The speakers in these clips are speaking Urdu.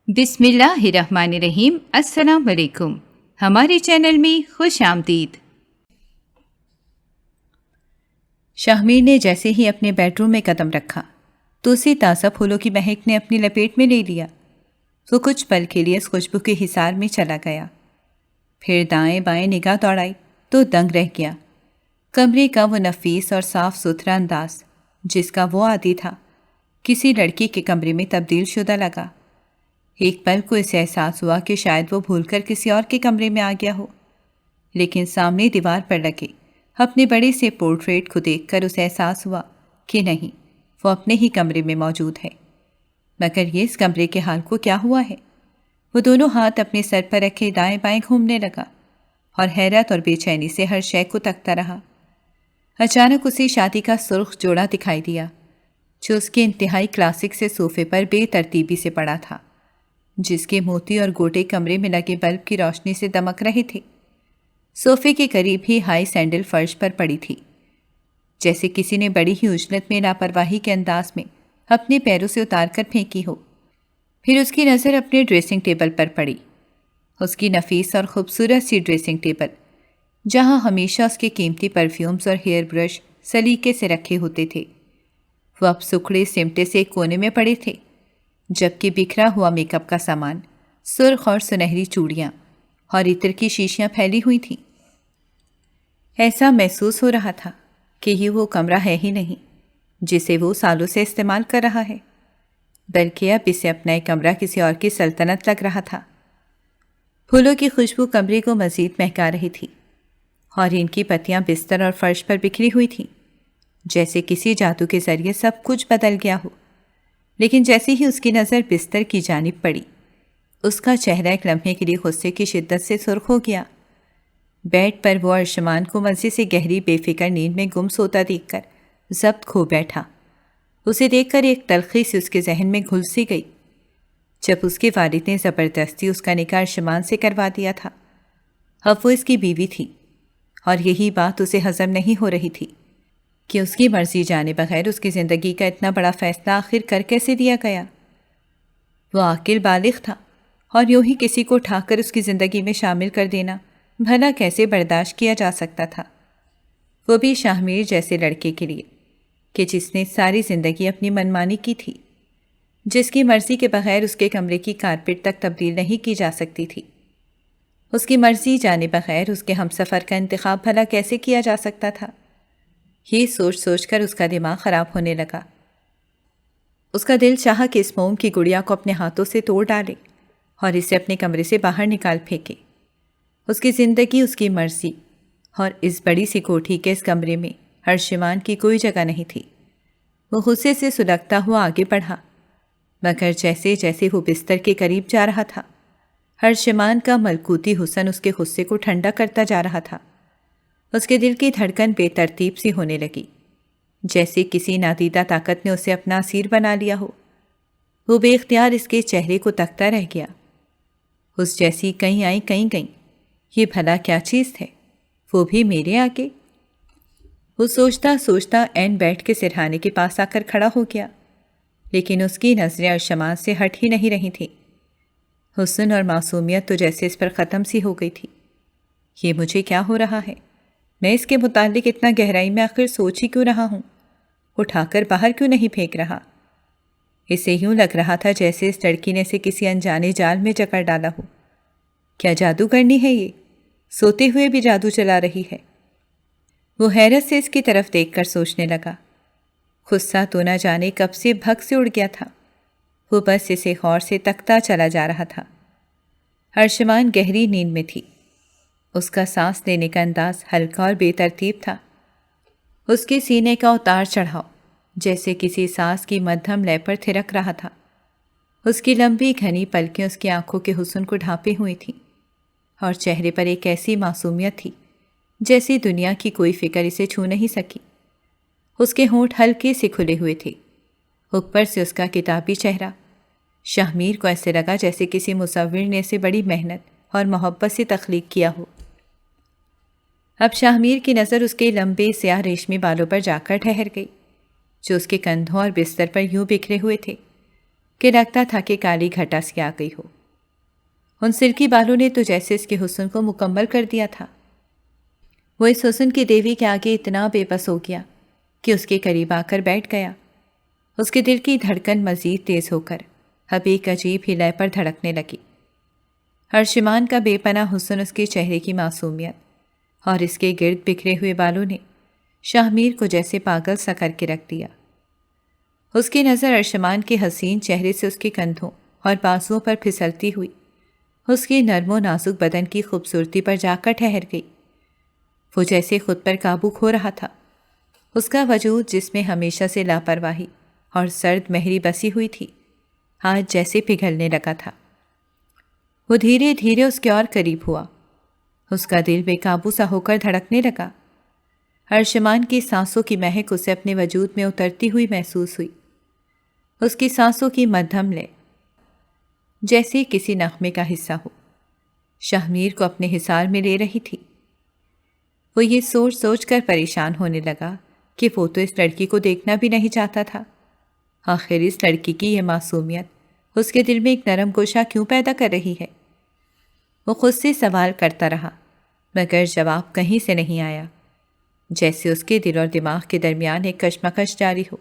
بسم اللہ الرحمن الرحیم۔ السلام علیکم، ہمارے چینل میں خوش آمدید۔ شاہمیر نے جیسے ہی اپنے بیڈ روم میں قدم رکھا تو اسے تازہ پھولوں کی مہک نے اپنی لپیٹ میں لے لیا۔ وہ کچھ پل کے لیے اس خوشبو کے حصار میں چلا گیا، پھر دائیں بائیں نگاہ دوڑائی تو دنگ رہ گیا۔ کمرے کا وہ نفیس اور صاف ستھرا انداز جس کا وہ عادی تھا، کسی لڑکی کے کمرے میں تبدیل شدہ لگا۔ ایک پل کو اسے احساس ہوا کہ شاید وہ بھول کر کسی اور کے کمرے میں آ گیا ہو، لیکن سامنے دیوار پر لگے اپنے بڑے سے پورٹریٹ کو دیکھ کر اسے احساس ہوا کہ نہیں، وہ اپنے ہی کمرے میں موجود ہے۔ مگر یہ اس کمرے کے حال کو کیا ہوا ہے؟ وہ دونوں ہاتھ اپنے سر پر رکھے دائیں بائیں گھومنے لگا اور حیرت اور بے چینی سے ہر شے کو تکتا رہا۔ اچانک اسے شادی کا سرخ جوڑا دکھائی دیا جو اس کے انتہائی کلاسک سے صوفے پر بے ترتیبی سے پڑا تھا، جس کے موتی اور گوٹے کمرے میں لگے بلب کی روشنی سے دمک رہے تھے۔ صوفے کے قریب ہی ہائی سینڈل فرش پر پڑی تھی، جیسے کسی نے بڑی ہی اجلت میں لاپرواہی کے انداز میں اپنے پیروں سے اتار کر پھینکی ہو۔ پھر اس کی نظر اپنے ڈریسنگ ٹیبل پر پڑی، اس کی نفیس اور خوبصورت سی ڈریسنگ ٹیبل جہاں ہمیشہ اس کے قیمتی پرفیومز اور ہیئر برش سلیقے سے رکھے ہوتے تھے، وہ اب سکھڑے سمٹے سے ایک کونے میں پڑے تھے، جبکہ بکھرا ہوا میک اپ کا سامان، سرخ اور سنہری چوڑیاں اور عطر کی شیشیاں پھیلی ہوئی تھیں۔ ایسا محسوس ہو رہا تھا کہ یہ وہ کمرہ ہے ہی نہیں جسے وہ سالوں سے استعمال کر رہا ہے، بلکہ اب اسے اپنا ایک کمرہ کسی اور کی سلطنت لگ رہا تھا۔ پھولوں کی خوشبو کمرے کو مزید مہکا رہی تھی اور ان کی پتیاں بستر اور فرش پر بکھری ہوئی تھیں، جیسے کسی جادو کے ذریعے سب کچھ بدل گیا ہو۔ لیکن جیسے ہی اس کی نظر بستر کی جانب پڑی، اس کا چہرہ ایک لمحے کے لیے غصے کی شدت سے سرخ ہو گیا۔ بیڈ پر وہ ارشمان کو مزے سے گہری بے فکر نیند میں گم سوتا دیکھ کر ضبط کھو بیٹھا۔ اسے دیکھ کر ایک تلخی سے اس کے ذہن میں گھل سی گئی، جب اس کے والد نے زبردستی اس کا نکاح ارشمان سے کروا دیا تھا۔ اب وہ اس کی بیوی تھی اور یہی بات اسے ہضم نہیں ہو رہی تھی کہ اس کی مرضی جانے بغیر اس کی زندگی کا اتنا بڑا فیصلہ آخر کر کیسے دیا گیا۔ وہ عاقل بالغ تھا اور یوں ہی کسی کو اٹھا کر اس کی زندگی میں شامل کر دینا بھلا کیسے برداشت کیا جا سکتا تھا، وہ بھی شاہمیر جیسے لڑکے کے لیے کہ جس نے ساری زندگی اپنی منمانی کی تھی، جس کی مرضی کے بغیر اس کے کمرے کی کارپیٹ تک تبدیل نہیں کی جا سکتی تھی۔ اس کی مرضی جانے بغیر اس کے ہمسفر کا انتخاب بھلا کیسے کیا جا سکتا تھا؟ یہ سوچ سوچ کر اس کا دماغ خراب ہونے لگا۔ اس کا دل چاہا کہ اس موم کی گڑیا کو اپنے ہاتھوں سے توڑ ڈالے اور اسے اپنے کمرے سے باہر نکال پھینکے۔ اس کی زندگی، اس کی مرضی اور اس بڑی سی کوٹھی کے اس کمرے میں ارشمان کی کوئی جگہ نہیں تھی۔ وہ غصے سے سلگتا ہوا آگے بڑھا، مگر جیسے جیسے وہ بستر کے قریب جا رہا تھا، ارشمان کا ملکوتی حسن اس کے غصے کو ٹھنڈا کرتا جا رہا تھا۔ اس کے دل کی دھڑکن بے ترتیب سی ہونے لگی، جیسے کسی نادیدہ طاقت نے اسے اپنا اسیر بنا لیا ہو۔ وہ بے اختیار اس کے چہرے کو تکتا رہ گیا۔ اس جیسی کہیں آئی کہیں گئیں، یہ بھلا کیا چیز تھے، وہ بھی میرے آگے؟ وہ سوچتا سوچتا عین بیٹھ کے سرہانے کے پاس آ کر کھڑا ہو گیا، لیکن اس کی نظریں ارشمان سے ہٹ ہی نہیں رہی تھیں۔ حسن اور معصومیت تو جیسے اس پر ختم سی ہو گئی تھی۔ یہ مجھے کیا ہو رہا ہے؟ میں اس کے متعلق اتنا گہرائی میں آخر سوچ ہی کیوں رہا ہوں؟ اٹھا کر باہر کیوں نہیں پھینک رہا؟ اسے یوں لگ رہا تھا جیسے اس لڑکی نے اسے کسی انجانے جال میں جکڑ ڈالا ہو۔ کیا جادو کرنی ہے یہ؟ سوتے ہوئے بھی جادو چلا رہی ہے۔ وہ حیرت سے اس کی طرف دیکھ کر سوچنے لگا۔ غصہ تو نہ جانے کب سے بھگ سے اڑ گیا تھا، وہ بس اسے غور سے تکتا چلا جا رہا تھا۔ ارشمان گہری نیند میں تھی، اس کا سانس لینے کا انداز ہلکا اور بے ترتیب تھا۔ اس کے سینے کا اتار چڑھاؤ جیسے کسی سانس کی مدھم لے پر تھرک رہا تھا۔ اس کی لمبی گھنی پلکیں اس کی آنکھوں کے حسن کو ڈھانپے ہوئی تھیں اور چہرے پر ایک ایسی معصومیت تھی جیسی دنیا کی کوئی فکر اسے چھو نہیں سکی۔ اس کے ہونٹ ہلکے سے کھلے ہوئے تھے، اوپر سے اس کا کتابی چہرہ۔ شاہمیر کو ایسے لگا جیسے کسی مصور نے اسے بڑی محنت اور محبت سے تخلیق کیا ہو۔ اب شاہمیر کی نظر اس کے لمبے سیاہ ریشمی بالوں پر جا کر ٹھہر گئی، جو اس کے کندھوں اور بستر پر یوں بکھرے ہوئے تھے کہ لگتا تھا کہ کالی گھٹا سی آ گئی ہو۔ ان سلکی بالوں نے تو جیسے اس کے حسن کو مکمل کر دیا تھا۔ وہ اس حسن کی دیوی کے آگے اتنا بے بس ہو گیا کہ اس کے قریب آ کر بیٹھ گیا۔ اس کے دل کی دھڑکن مزید تیز ہو کر اب ایک عجیب ہی لے پر دھڑکنے لگی۔ ارشمان کا بے پناہ حسن، اس کے چہرے کی معصومیت اور اس کے گرد بکھرے ہوئے بالوں نے شاہمیر کو جیسے پاگل سا کر کے رکھ دیا۔ اس کی نظر ارشمان کے حسین چہرے سے اس کے کندھوں اور بازوؤں پر پھسلتی ہوئی اس کی نرم و نازک بدن کی خوبصورتی پر جا کر ٹھہر گئی۔ وہ جیسے خود پر قابو کھو رہا تھا۔ اس کا وجود، جس میں ہمیشہ سے لاپرواہی اور سرد مہری بسی ہوئی تھی، آج جیسے پگھلنے لگا تھا۔ وہ دھیرے دھیرے اس کے اور قریب ہوا۔ اس کا دل بے قابو سا ہو کر دھڑکنے لگا۔ ارشمان کی سانسوں کی مہک اسے اپنے وجود میں اترتی ہوئی محسوس ہوئی۔ اس کی سانسوں کی مدھم لے جیسے کسی نغمے کا حصہ ہو، شاہمیر کو اپنے حصار میں لے رہی تھی۔ وہ یہ سوچ سوچ کر پریشان ہونے لگا کہ وہ تو اس لڑکی کو دیکھنا بھی نہیں چاہتا تھا۔ آخر اس لڑکی کی یہ معصومیت اس کے دل میں ایک نرم گوشہ کیوں پیدا کر رہی ہے؟ وہ خود سے سوال کرتا رہا، مگر جواب کہیں سے نہیں آیا، جیسے اس کے دل اور دماغ کے درمیان ایک کشمکش جاری ہو۔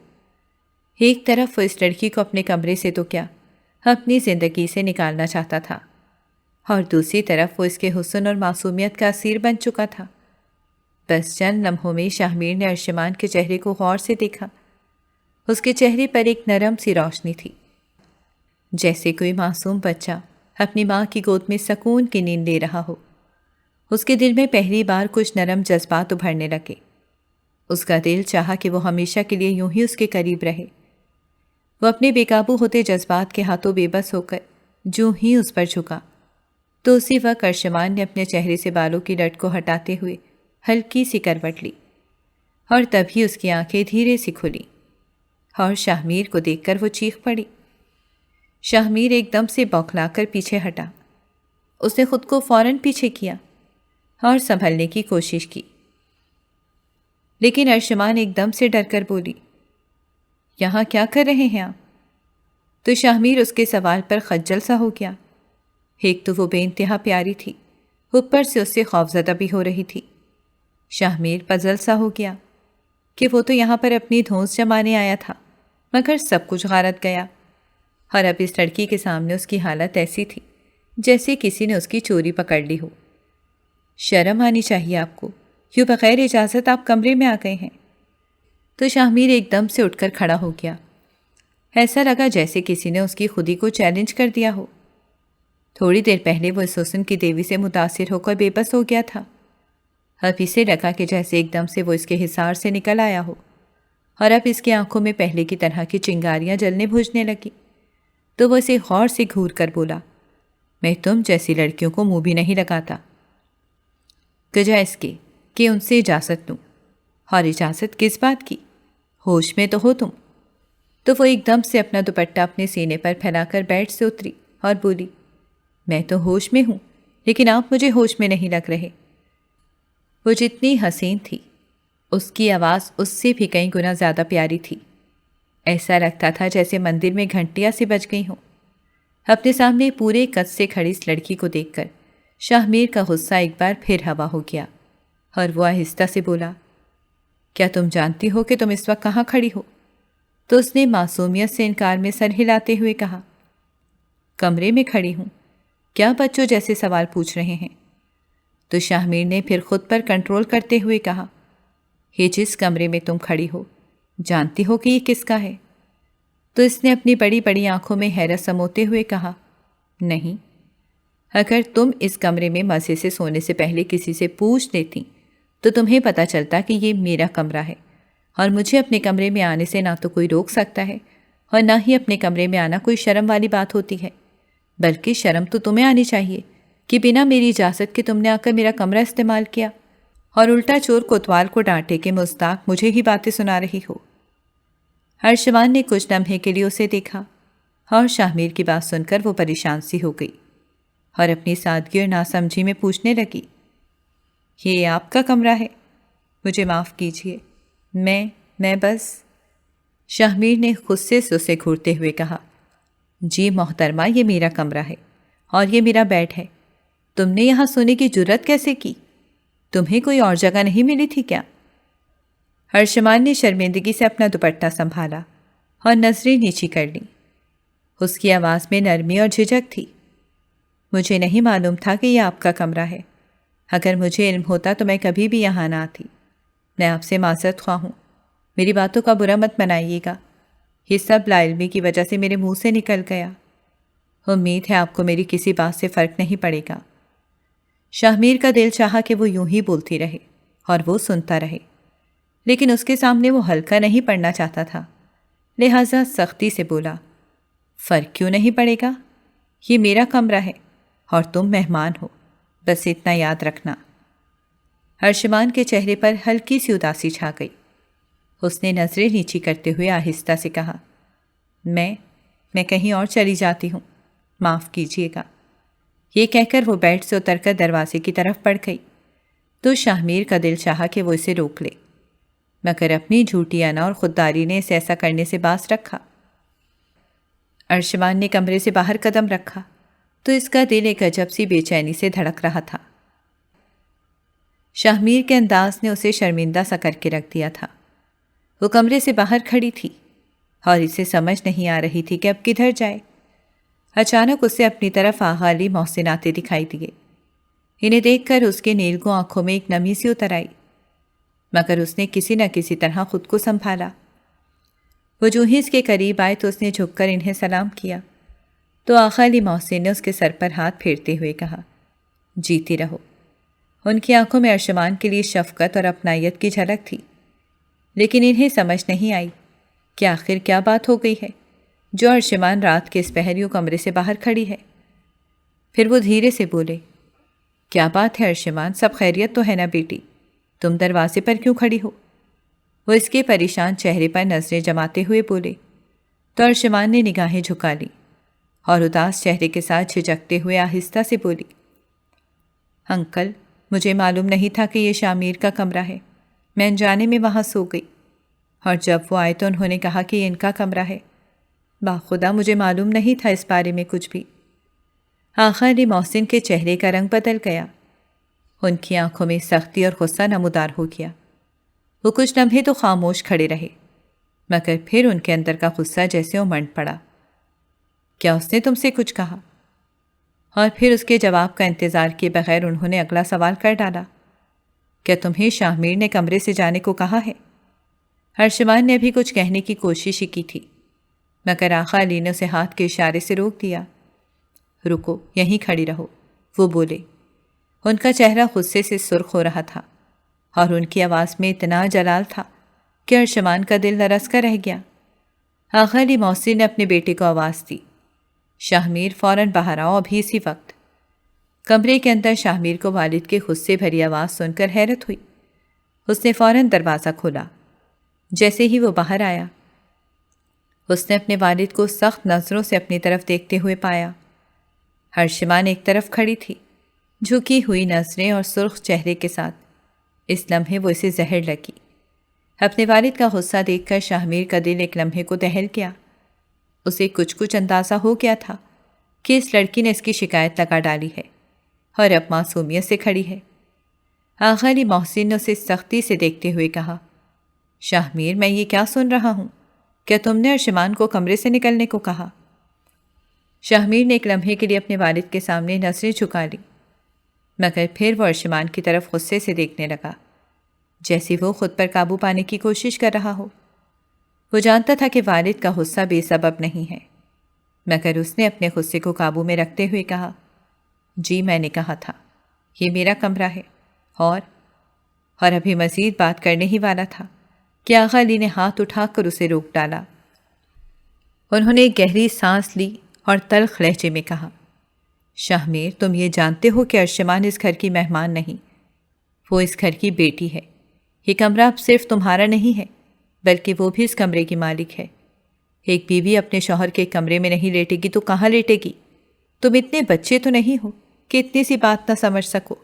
ایک طرف وہ اس لڑکی کو اپنے کمرے سے تو کیا، اپنی زندگی سے نکالنا چاہتا تھا، اور دوسری طرف وہ اس کے حسن اور معصومیت کا اسیر بن چکا تھا۔ بس چند لمحوں میں شاہمیر نے ارشمان کے چہرے کو غور سے دیکھا۔ اس کے چہرے پر ایک نرم سی روشنی تھی، جیسے کوئی معصوم بچہ اپنی ماں کی گود میں سکون کی نیند لے رہا ہو۔ اس کے دل میں پہلی بار کچھ نرم جذبات ابھرنے لگے۔ اس کا دل چاہا کہ وہ ہمیشہ کے لیے یوں ہی اس کے قریب رہے۔ وہ اپنے بے قابو ہوتے جذبات کے ہاتھوں بے بس ہو کر جو ہی اس پر جھکا، تو اسی وقت ارشمان نے اپنے چہرے سے بالوں کی لٹ کو ہٹاتے ہوئے ہلکی سی کروٹ لی، اور تبھی اس کی آنکھیں دھیرے سے کھلی، اور شاہمیر کو دیکھ کر وہ چیخ پڑی۔ شاہمیر ایک دم سے بوکھلا کر پیچھے ہٹا۔ اس نے خود کو فوراً پیچھے کیا اور سنبھلنے کی کوشش کی، لیکن ارشمان ایک دم سے ڈر کر بولی، یہاں کیا کر رہے ہیں آپ؟ تو شاہمیر اس کے سوال پر خجل سا ہو گیا۔ ایک تو وہ بے انتہا پیاری تھی، اوپر سے اس سے خوفزدہ بھی ہو رہی تھی۔ شاہمیر پزل سا ہو گیا کہ وہ تو یہاں پر اپنی دھونس جمانے آیا تھا، مگر سب کچھ غارت گیا، اور اب اس لڑکی کے سامنے اس کی حالت ایسی تھی جیسے کسی نے اس کی چوری پکڑ لی ہو۔ شرم آنی چاہیے آپ کو، یوں بغیر اجازت آپ کمرے میں آ گئے ہیں۔ تو شاہمیر ایک دم سے اٹھ کر کھڑا ہو گیا۔ ایسا لگا جیسے کسی نے اس کی خودی کو چیلنج کر دیا ہو۔ تھوڑی دیر پہلے وہ اس حسن کی دیوی سے متاثر ہو کر بے بس ہو گیا تھا، اب اسے لگا کہ جیسے ایک دم سے وہ اس کے حصار سے نکل آیا ہو، اور اب اس کی آنکھوں میں پہلے کی طرح کی چنگاریاں جلنے بجھنے لگی۔ تو وہ اسے غور سے گھور کر بولا، میں تم جیسی لڑکیوں کو منہ بھی نہیں لگاتا، وجہ اس کی کہ ان سے اجازت لوں، اور اجازت کس بات کی؟ ہوش میں تو ہو تم؟ تو وہ ایک دم سے اپنا دوپٹہ اپنے سینے پر پھیلا کر بیڈ سے اتری اور بولی، میں تو ہوش میں ہوں، لیکن آپ مجھے ہوش میں نہیں لگ رہے۔ وہ جتنی حسین تھی، اس کی آواز اس سے بھی کئی گنا زیادہ پیاری تھی۔ ایسا لگتا تھا جیسے مندر میں گھنٹیاں سی بج گئی ہوں۔ اپنے سامنے پورے قد سے کھڑی اس لڑکی کو دیکھ کر شاہمیر کا غصہ ایک بار پھر ہوا ہو گیا، اور وہ آہستہ سے بولا، کیا تم جانتی ہو کہ تم اس وقت کہاں کھڑی ہو؟ تو اس نے معصومیت سے انکار میں سر ہلاتے ہوئے کہا، کمرے میں کھڑی ہوں، کیا بچوں جیسے سوال پوچھ رہے ہیں؟ تو شاہمیر نے پھر خود پر کنٹرول کرتے ہوئے کہا، یہ جس کمرے میں تم کھڑی ہو، جانتی ہو کہ یہ کس کا ہے؟ تو اس نے اپنی بڑی بڑی آنکھوں میں حیرت سموتے ہوئے کہا، نہیں، اگر تم اس کمرے میں مزے سے سونے سے پہلے کسی سے پوچھ لیتی تو تمہیں پتہ چلتا کہ یہ میرا کمرہ ہے، اور مجھے اپنے کمرے میں آنے سے نہ تو کوئی روک سکتا ہے اور نہ ہی اپنے کمرے میں آنا کوئی شرم والی بات ہوتی ہے، بلکہ شرم تو تمہیں آنی چاہیے کہ بنا میری اجازت کے تم نے آ کر میرا کمرہ استعمال کیا، اور الٹا چور کوتوال کو ڈانٹے کہ مستاق مجھے ہی باتیں سنا رہی ہو۔ ارشمان نے کچھ لمحے کے لیے اسے دیکھا، اور شاہمیر کی بات سن کر وہ پریشان سی ہو گئی، اور اپنی سادگی اور ناسمجھی میں پوچھنے لگی، یہ آپ کا کمرہ ہے؟ مجھے معاف کیجیے، میں بس… شاہمیر نے غصے سے اسے گھورتے ہوئے کہا، جی محترمہ، یہ میرا کمرہ ہے اور یہ میرا بیڈ ہے، تم نے یہاں سونے کی جرت کیسے کی؟ تمہیں کوئی اور جگہ نہیں ملی تھی کیا؟ ارشمان نے شرمندگی سے اپنا دوپٹہ سنبھالا اور نظریں نیچی کر لیں۔ اس کی آواز میں نرمی اور جھجک تھی۔ مجھے نہیں معلوم تھا کہ یہ آپ کا کمرہ ہے، اگر مجھے علم ہوتا تو میں کبھی بھی یہاں نہ آتی۔ میں آپ سے معذرت خواہ ہوں، میری باتوں کا برا مت منائیے گا، یہ سب لا علمی کی وجہ سے میرے منہ سے نکل گیا۔ امید ہے آپ کو میری کسی بات سے فرق نہیں پڑے گا۔ شاہمیر کا دل چاہا کہ وہ یوں ہی بولتی رہے اور وہ سنتا رہے، لیکن اس کے سامنے وہ ہلکا نہیں پڑنا چاہتا تھا، لہٰذا سختی سے بولا، فرق کیوں نہیں پڑے گا؟ یہ میرا کمرہ ہے اور تم مہمان ہو، بس اتنا یاد رکھنا۔ ارشمان کے چہرے پر ہلکی سی اداسی چھا گئی۔ اس نے نظریں نیچی کرتے ہوئے آہستہ سے کہا، میں کہیں اور چلی جاتی ہوں، معاف کیجیے گا۔ یہ کہہ کر وہ بیڈ سے اتر کر دروازے کی طرف بڑھ گئی تو شاہمیر کا دل چاہا کہ وہ اسے روک لے، مگر اپنی جھوٹی انا اور خودداری نے اسے ایسا کرنے سے باز رکھا۔ ارشمان نے کمرے سے باہر قدم رکھا تو اس کا دل ایک عجب سی بے چینی سے دھڑک رہا تھا۔ شاہمیر کے انداز نے اسے شرمندہ سا کر کے رکھ دیا تھا۔ وہ کمرے سے باہر کھڑی تھی اور اسے سمجھ نہیں آ رہی تھی کہ اب کدھر جائے۔ اچانک اسے اپنی طرف آغا علی محسن آتے دکھائی دیے۔ انہیں دیکھ کر اس کے نیلگوں آنکھوں میں ایک نمی سی اتر آئی، مگر اس نے کسی نہ کسی طرح خود کو سنبھالا۔ وہ جو ہی اس کے قریب آئے تو اس نے جھک کر انہیں سلام کیا تو آغا علی محسن نے اس کے سر پر ہاتھ پھیرتے ہوئے کہا، جیتی رہو۔ ان کی آنکھوں میں ارشمان کے لیے شفقت اور اپنائیت کی جھلک تھی، لیکن انہیں سمجھ نہیں آئی کہ آخر کیا بات ہو گئی ہے جو ارشمان رات کے اس پہر یوں کمرے سے باہر کھڑی ہے۔ پھر وہ دھیرے سے بولے، کیا بات ہے ارشمان، سب خیریت تو ہے نا بیٹی؟ تم دروازے پر کیوں کھڑی ہو؟ وہ اس کے پریشان چہرے پر نظریں جماتے ہوئے بولے تو ارشمان نے نگاہیں جھکا لی اور اداس چہرے کے ساتھ جھجکتے ہوئے آہستہ سے بولی، انکل، مجھے معلوم نہیں تھا کہ یہ شاہمیر کا کمرہ ہے، میں انجانے میں وہاں سو گئی، اور جب وہ آئے تو انہوں نے کہا کہ یہ ان کا کمرہ ہے۔ باخدا مجھے معلوم نہیں تھا اس بارے میں کچھ بھی۔ آغا علی محسن کے چہرے کا رنگ بدل گیا، ان کی آنکھوں میں سختی اور غصہ نمودار ہو گیا۔ وہ کچھ لمحے تو خاموش کھڑے رہے، مگر پھر ان کے اندر کا غصہ جیسے امنڈ پڑا۔ کیا اس نے تم سے کچھ کہا؟ اور پھر اس کے جواب کا انتظار کیے بغیر انہوں نے اگلا سوال کر ڈالا، کیا تمہیں شاہمیر نے کمرے سے جانے کو کہا ہے؟ ارشمان نے ابھی کچھ کہنے کی کوشش ہی کی تھی، مگر آغا علی نے اسے ہاتھ کے اشارے سے روک دیا۔ رکو، یہیں کھڑی رہو، وہ بولے۔ ان کا چہرہ غصے سے سرخ ہو رہا تھا اور ان کی آواز میں اتنا جلال تھا کہ ارشمان کا دل لرز کر رہ گیا۔ آغا علی محسن نے اپنے بیٹے کو آواز دی، شاہمیر فوراً باہر آؤ ابھی اسی وقت۔ کمرے کے اندر شاہمیر کو والد کے غصے بھری آواز سن کر حیرت ہوئی۔ اس نے فوراً دروازہ کھولا۔ جیسے ہی وہ باہر آیا، اس نے اپنے والد کو سخت نظروں سے اپنی طرف دیکھتے ہوئے پایا۔ ارشمان ایک طرف کھڑی تھی، جھکی ہوئی نظریں اور سرخ چہرے کے ساتھ۔ اس لمحے وہ اسے زہر لگی۔ اپنے والد کا غصہ دیکھ کر شاہمیر کا دل ایک لمحے کو دہل گیا۔ اسے کچھ اندازہ ہو گیا تھا کہ اس لڑکی نے اس کی شکایت لگا ڈالی ہے اور اب معصومیت سے کھڑی ہے۔ آغا علی محسن نے اسے سختی سے دیکھتے ہوئے کہا، شاہمیر، میں یہ کیا سن رہا ہوں؟ کیا تم نے ارشمان کو کمرے سے نکلنے کو کہا؟ شاہمیر نے ایک لمحے کے لیے اپنے والد کے سامنے نظریں جھکا لی، مگر پھر وہ ارشمان کی طرف غصے سے دیکھنے لگا، جیسے وہ خود پر قابو پانے کی کوشش کر رہا ہو۔ وہ جانتا تھا کہ والد کا غصہ بے سبب نہیں ہے، مگر اس نے اپنے غصے کو قابو میں رکھتے ہوئے کہا، جی میں نے کہا تھا، یہ میرا کمرہ ہے۔ اور ابھی مزید بات کرنے ہی والا تھا کہ آغا علی نے ہاتھ اٹھا کر اسے روک ڈالا۔ انہوں نے ایک گہری سانس لی اور تلخ لہجے میں کہا، شاہمیر، تم یہ جانتے ہو کہ ارشمان اس گھر کی مہمان نہیں، وہ اس گھر کی بیٹی ہے۔ یہ کمرہ اب صرف تمہارا نہیں ہے، بلکہ وہ بھی اس کمرے کی مالک ہے۔ ایک بیوی اپنے شوہر کے کمرے میں نہیں لیٹے گی تو کہاں لیٹے گی؟ تم اتنے بچے تو نہیں ہو کہ اتنی سی بات نہ سمجھ سکو،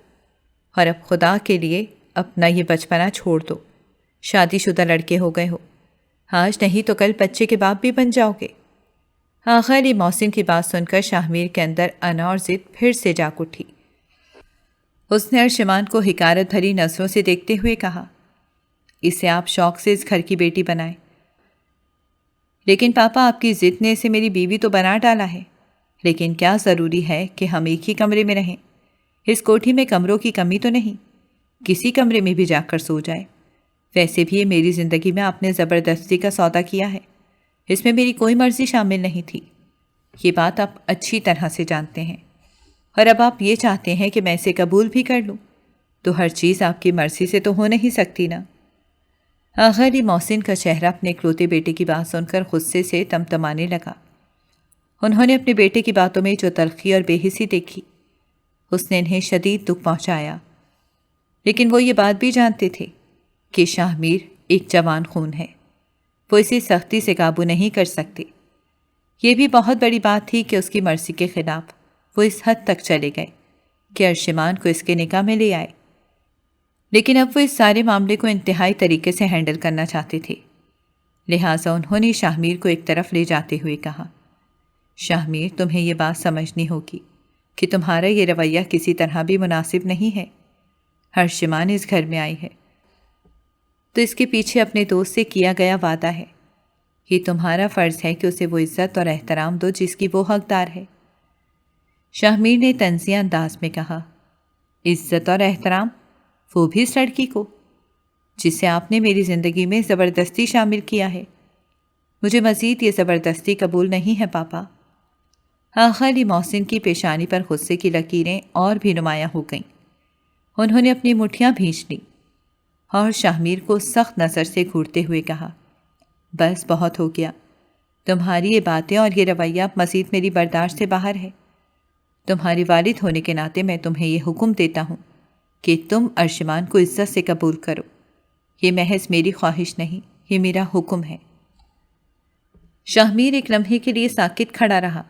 اور اب خدا کے لیے اپنا یہ بچپنا چھوڑ دو۔ شادی شدہ لڑکے ہو گئے ہو، آج نہیں تو کل بچے کے باپ بھی بن جاؤ گے۔ آغا علی محسن کی بات سن کر شاہمیر کے اندر انا اور ضد پھر سے جاگ اٹھی۔ اس نے ارشمان کو حقارت بھری نظروں سے دیکھتے ہوئے کہا، اسے آپ شوق سے اس گھر کی بیٹی بنائیں، لیکن پاپا آپ کی ضد نے اسے میری بیوی تو بنا ڈالا ہے۔ لیکن کیا ضروری ہے کہ ہم ایک ہی کمرے میں رہیں؟ اس کوٹھی میں کمروں کی کمی تو نہیں، کسی کمرے میں بھی جا کر سو جائے۔ ویسے بھی یہ میری زندگی میں آپ نے زبردستی کا سودا کیا ہے، اس میں میری کوئی مرضی شامل نہیں تھی۔ یہ بات آپ اچھی طرح سے جانتے ہیں، اور اب آپ یہ چاہتے ہیں کہ میں اسے قبول بھی کر لوں، تو ہر چیز آپ کی مرضی سے تو ہو نہیں سکتی نا۔ آغا علی محسن کا چہرہ اپنے اکلوتے بیٹے کی بات سن کر غصے سے تمتمانے لگا۔ انہوں نے اپنے بیٹے کی باتوں میں جو تلخی اور بے حسی دیکھی، اس نے انہیں شدید دکھ پہنچایا، لیکن وہ یہ بات بھی جانتے تھے کہ شاہمیر ایک جوان خون ہے، وہ اسے سختی سے قابو نہیں کر سکتے۔ یہ بھی بہت بڑی بات تھی کہ اس کی مرضی کے خلاف وہ اس حد تک چلے گئے کہ ارشمان کو اس کے نکاح میں لے آئے، لیکن اب وہ اس سارے معاملے کو انتہائی طریقے سے ہینڈل کرنا چاہتے تھے۔ لہٰذا انہوں نے شاہمیر کو ایک طرف لے جاتے ہوئے کہا، شاہمیر، تمہیں یہ بات سمجھنی ہوگی کہ تمہارا یہ رویہ کسی طرح بھی مناسب نہیں ہے۔ ارشمان اس گھر میں آئی ہے تو اس کے پیچھے اپنے دوست سے کیا گیا وعدہ ہے۔ یہ تمہارا فرض ہے کہ اسے وہ عزت اور احترام دو جس کی وہ حقدار ہے۔ شاہمیر نے طنزیہ انداز میں کہا، عزت اور احترام؟ وہ بھی اس لڑکی کو جسے آپ نے میری زندگی میں زبردستی شامل کیا ہے؟ مجھے مزید یہ زبردستی قبول نہیں ہے پاپا۔ آغا علی محسن کی پیشانی پر غصے کی لکیریں اور بھی نمایاں ہو گئیں۔ انہوں نے اپنی مٹھیاں بھینچ لیں اور شاہمیر کو سخت نظر سے گھورتے ہوئے کہا، بس بہت ہو گیا، تمہاری یہ باتیں اور یہ رویہ اب مزید میری برداشت سے باہر ہے۔ تمہاری والد ہونے کے ناطے میں تمہیں یہ حکم دیتا ہوں کہ تم ارشمان کو عزت سے قبول کرو۔ یہ محض میری خواہش نہیں، یہ میرا حکم ہے۔ شاہمیر ایک لمحے کے لیے ساکت کھڑا رہا۔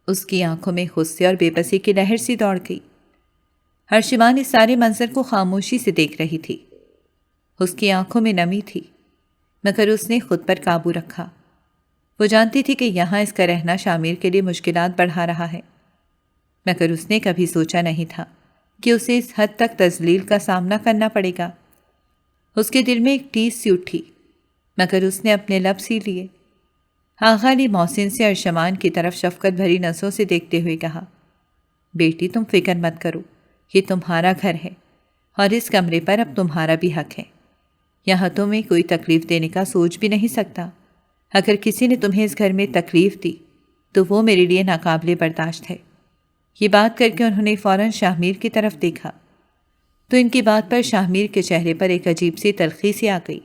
اس کی آنکھوں میں غصے اور بے بسی کی لہر سی دوڑ گئی۔ ارشمان اس سارے منظر کو خاموشی سے دیکھ رہی تھی۔ اس کی آنکھوں میں نمی تھی، مگر اس نے خود پر قابو رکھا۔ وہ جانتی تھی کہ یہاں اس کا رہنا شاہمیر کے لیے مشکلات بڑھا رہا ہے، مگر اس نے کبھی سوچا نہیں تھا کہ اسے اس حد تک تذلیل کا سامنا کرنا پڑے گا۔ اس کے دل میں ایک ٹیس سی اٹھی، مگر اس نے اپنے لب سی لیے۔ آغا علی محسن سے ارشمان کی طرف شفقت بھری نظروں سے دیکھتے ہوئے کہا، بیٹی تم فکر مت کرو، یہ تمہارا گھر ہے اور اس کمرے پر اب تمہارا بھی حق ہے۔ یہاں تمہیں کوئی تکلیف دینے کا سوچ بھی نہیں سکتا۔ اگر کسی نے تمہیں اس گھر میں تکلیف دی تو وہ میرے لیے ناقابل برداشت ہے۔ یہ بات کر کے انہوں نے فوراً شاہمیر کی طرف دیکھا تو ان کی بات پر شاہمیر کے چہرے پر ایک عجیب سی تلخی سی آ گئی۔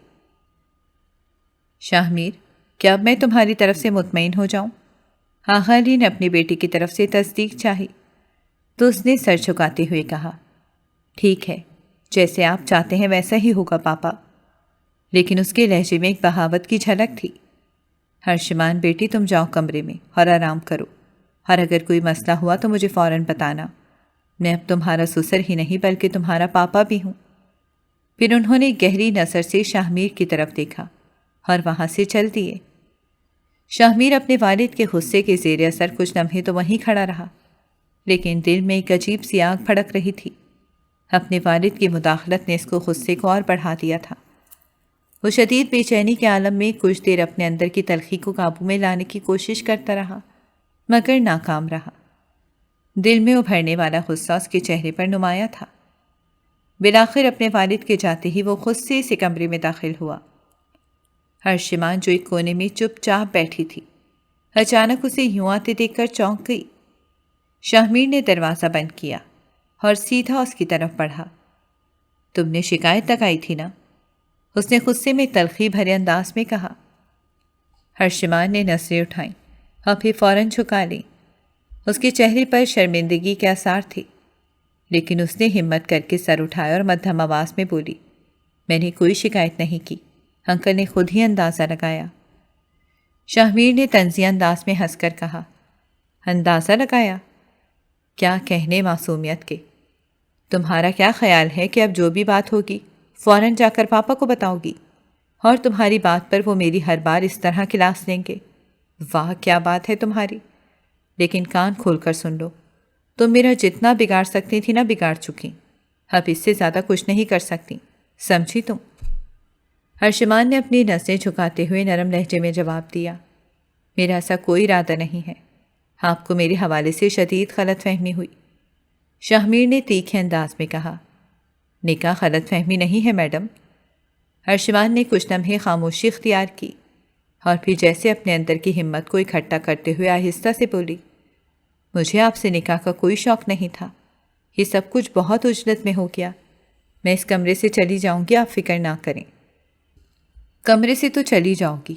شاہمیر، کیا اب میں تمہاری طرف سے مطمئن ہو جاؤں؟ آغا علی نے اپنی بیٹی کی طرف سے تصدیق چاہی تو اس نے سر جھکاتے ہوئے کہا، ٹھیک ہے، جیسے آپ چاہتے ہیں ویسا ہی ہوگا پاپا۔ لیکن اس کے لہجے میں ایک بغاوت کی جھلک تھی۔ ارشمان بیٹی، تم جاؤ کمرے میں اور آرام کرو، اور اگر کوئی مسئلہ ہوا تو مجھے فوراً بتانا۔ میں اب تمہارا سسر ہی نہیں بلکہ تمہارا پاپا بھی ہوں۔ پھر انہوں نے گہری نظر سے شاہمیر کی طرف دیکھا اور وہاں سے چل دیے۔ شاہمیر اپنے والد کے غصے کے زیر اثر کچھ لمحے تو وہیں کھڑا رہا، لیکن دل میں ایک عجیب سی آگ بھڑک رہی تھی۔ اپنے والد کی مداخلت نے اس کو غصے کو اور بڑھا دیا تھا۔ وہ شدید بے چینی کے عالم میں کچھ دیر اپنے اندر کی تلخی کو قابو میں لانے کی کوشش کرتا رہا، مگر ناکام رہا۔ دل میں ابھرنے والا غصہ اس کے چہرے پر نمایاں تھا۔ بالآخر اپنے والد کے جاتے ہی وہ غصے سے کمرے میں داخل ہوا۔ ارشمان جو ایک کونے میں چپ چاپ بیٹھی تھی، اچانک اسے یوں آتے دیکھ کر چونک گئی۔ شاہمیر نے دروازہ بند کیا اور سیدھا اس کی طرف بڑھا۔ تم نے شکایت لگائی تھی نا؟ اس نے غصے میں تلخی بھرے انداز میں کہا۔ ارشمان نے نظریں اٹھائیں اور پھر فوراً جھکا لیں۔ اس کے چہرے پر شرمندگی کے آثار تھے، لیکن اس نے ہمت کر کے سر اٹھایا اور مدھم آواز میں بولی، میں نے کوئی شکایت نہیں کی، انکل نے خود ہی اندازہ لگایا۔ شاہمیر نے طنزیہ انداز میں ہنس کر کہا، اندازہ لگایا؟ کیا کہنے معصومیت کے۔ تمہارا کیا خیال ہے کہ اب جو بھی بات ہوگی فوراً جا کر پاپا کو بتاؤ گی، اور تمہاری بات پر وہ میری ہر بار اس طرح کلاس لیں گے؟ واہ کیا بات ہے تمہاری، لیکن کان کھول کر سن لو، تم میرا جتنا بگاڑ سکتی تھی نہ بگاڑ چکی، اب اس سے زیادہ کچھ نہیں کر سکتی، سمجھی تم؟ ارشمان نے اپنی نظریں جھکاتے ہوئے نرم لہجے میں جواب دیا، میرا ایسا کوئی ارادہ نہیں ہے، آپ کو میرے حوالے سے شدید غلط فہمی ہوئی۔ شاہمیر نے تیکھے انداز میں کہا، نکاح غلط فہمی نہیں ہے میڈم۔ ارشمان نے کچھ لمحے خاموشی اختیار کی اور پھر جیسے اپنے اندر کی ہمت کو اکٹھا کرتے ہوئے آہستہ سے بولی، مجھے آپ سے نکاح کا کوئی شوق نہیں تھا، یہ سب کچھ بہت عجلت میں ہو گیا، میں اس کمرے سے چلی جاؤں گی، آپ فکر نہ کریں۔ کمرے سے تو چلی جاؤ گی،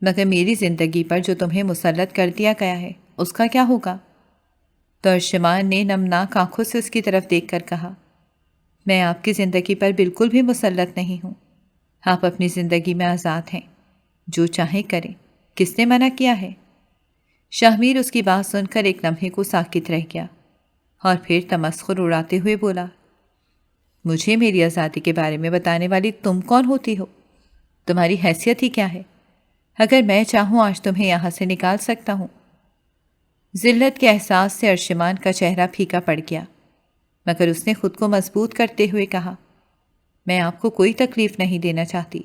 مگر میری زندگی پر جو تمہیں مسلط کر دیا گیا ہے اس کا کیا ہوگا؟ تو ارشمان نے نمناک آنکھوں سے اس کی طرف دیکھ کر کہا، میں آپ کی زندگی پر بالکل بھی مسلط نہیں ہوں، آپ اپنی زندگی میں آزاد ہیں، جو چاہیں کریں، کس نے منع کیا ہے؟ شاہمیر اس کی بات سن کر ایک لمحے کو ساکت رہ گیا اور پھر تمسخر اڑاتے ہوئے بولا، مجھے میری آزادی کے بارے میں بتانے والی تم کون ہوتی ہو؟ تمہاری حیثیت ہی کیا ہے؟ اگر میں چاہوں آج تمہیں یہاں سے نکال سکتا ہوں۔ ذلت کے احساس سے ارشمان کا چہرہ پھیکا پڑ گیا، مگر اس نے خود کو مضبوط کرتے ہوئے کہا، میں آپ کو کوئی تکلیف نہیں دینا چاہتی،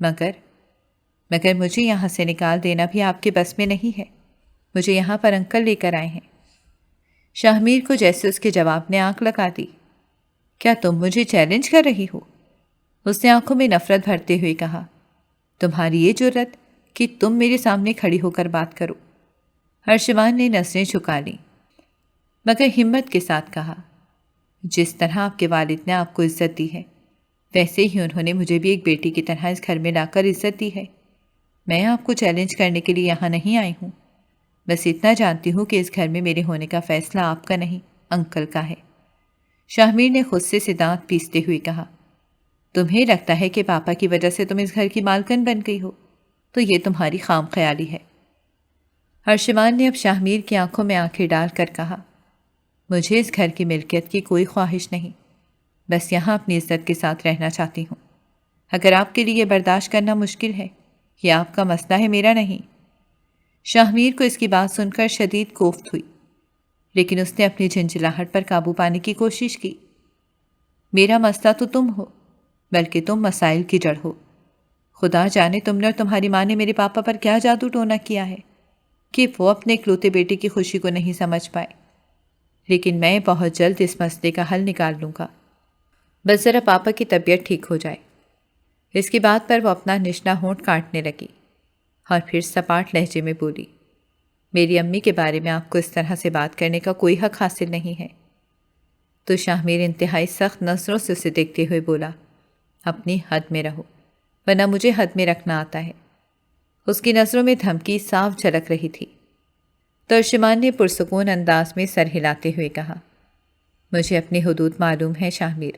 مگر مجھے یہاں سے نکال دینا بھی آپ کے بس میں نہیں ہے، مجھے یہاں پر انکل لے کر آئے ہیں۔ شاہمیر کو جیسے اس کے جواب نے آنکھ لگا دی، کیا تم مجھے چیلنج کر رہی ہو؟ اس نے آنکھوں میں نفرت بھرتے ہوئے کہا، تمہاری یہ جرت کہ تم میرے سامنے کھڑی ہو کر بات کرو۔ ارشمان نے نظریں جھکا لیں مگر ہمت کے ساتھ کہا، جس طرح آپ کے والد نے آپ کو عزت دی ہے ویسے ہی انہوں نے مجھے بھی ایک بیٹی کی طرح اس گھر میں لا کر عزت دی ہے، میں آپ کو چیلنج کرنے کے لیے یہاں نہیں آئی ہوں، بس اتنا جانتی ہوں کہ اس گھر میں میرے ہونے کا فیصلہ آپ کا نہیں انکل کا ہے۔ شاہمیر نے غصے سے دانت پیستے ہوئے کہا، تمہیں لگتا ہے کہ پاپا کی وجہ سے تم اس گھر کی مالکن بن گئی ہو، تو یہ تمہاری خام خیالی ہے۔ ارشمان نے اب شاہمیر کی آنکھوں میں آنکھیں ڈال کر کہا، مجھے اس گھر کی ملکیت کی کوئی خواہش نہیں، بس یہاں اپنی عزت کے ساتھ رہنا چاہتی ہوں، اگر آپ کے لیے یہ برداشت کرنا مشکل ہے، یہ آپ کا مسئلہ ہے، میرا نہیں۔ شاہمیر کو اس کی بات سن کر شدید کوفت ہوئی، لیکن اس نے اپنی جھنجھلاہٹ پر قابو پانے کی کوشش کی، میرا مسئلہ تو تم ہو، بلکہ تم مسائل کی جڑ ہو، خدا جانے تم نے اور تمہاری ماں نے میرے پاپا پر کیا جادو ٹونا کیا ہے کہ وہ اپنے اکلوتے بیٹے کی خوشی کو نہیں سمجھ پائے، لیکن میں بہت جلد اس مسئلے کا حل نکال لوں گا، بس ذرا پاپا کی طبیعت ٹھیک ہو جائے۔ اس کی بات پر وہ اپنا نچلا ہونٹ کاٹنے لگی اور پھر سپاٹ لہجے میں بولی، میری امی کے بارے میں آپ کو اس طرح سے بات کرنے کا کوئی حق حاصل نہیں ہے۔ تو شاہمیر انتہائی سخت نظروں سے اسے دیکھتے ہوئے بولا، اپنی حد میں رہو، ورنہ مجھے حد میں رکھنا آتا ہے۔ اس کی نظروں میں دھمکی صاف جھلک رہی تھی۔ تو ارشمان نے پرسکون انداز میں سر ہلاتے ہوئے کہا، مجھے اپنی حدود معلوم ہے شاہمیر۔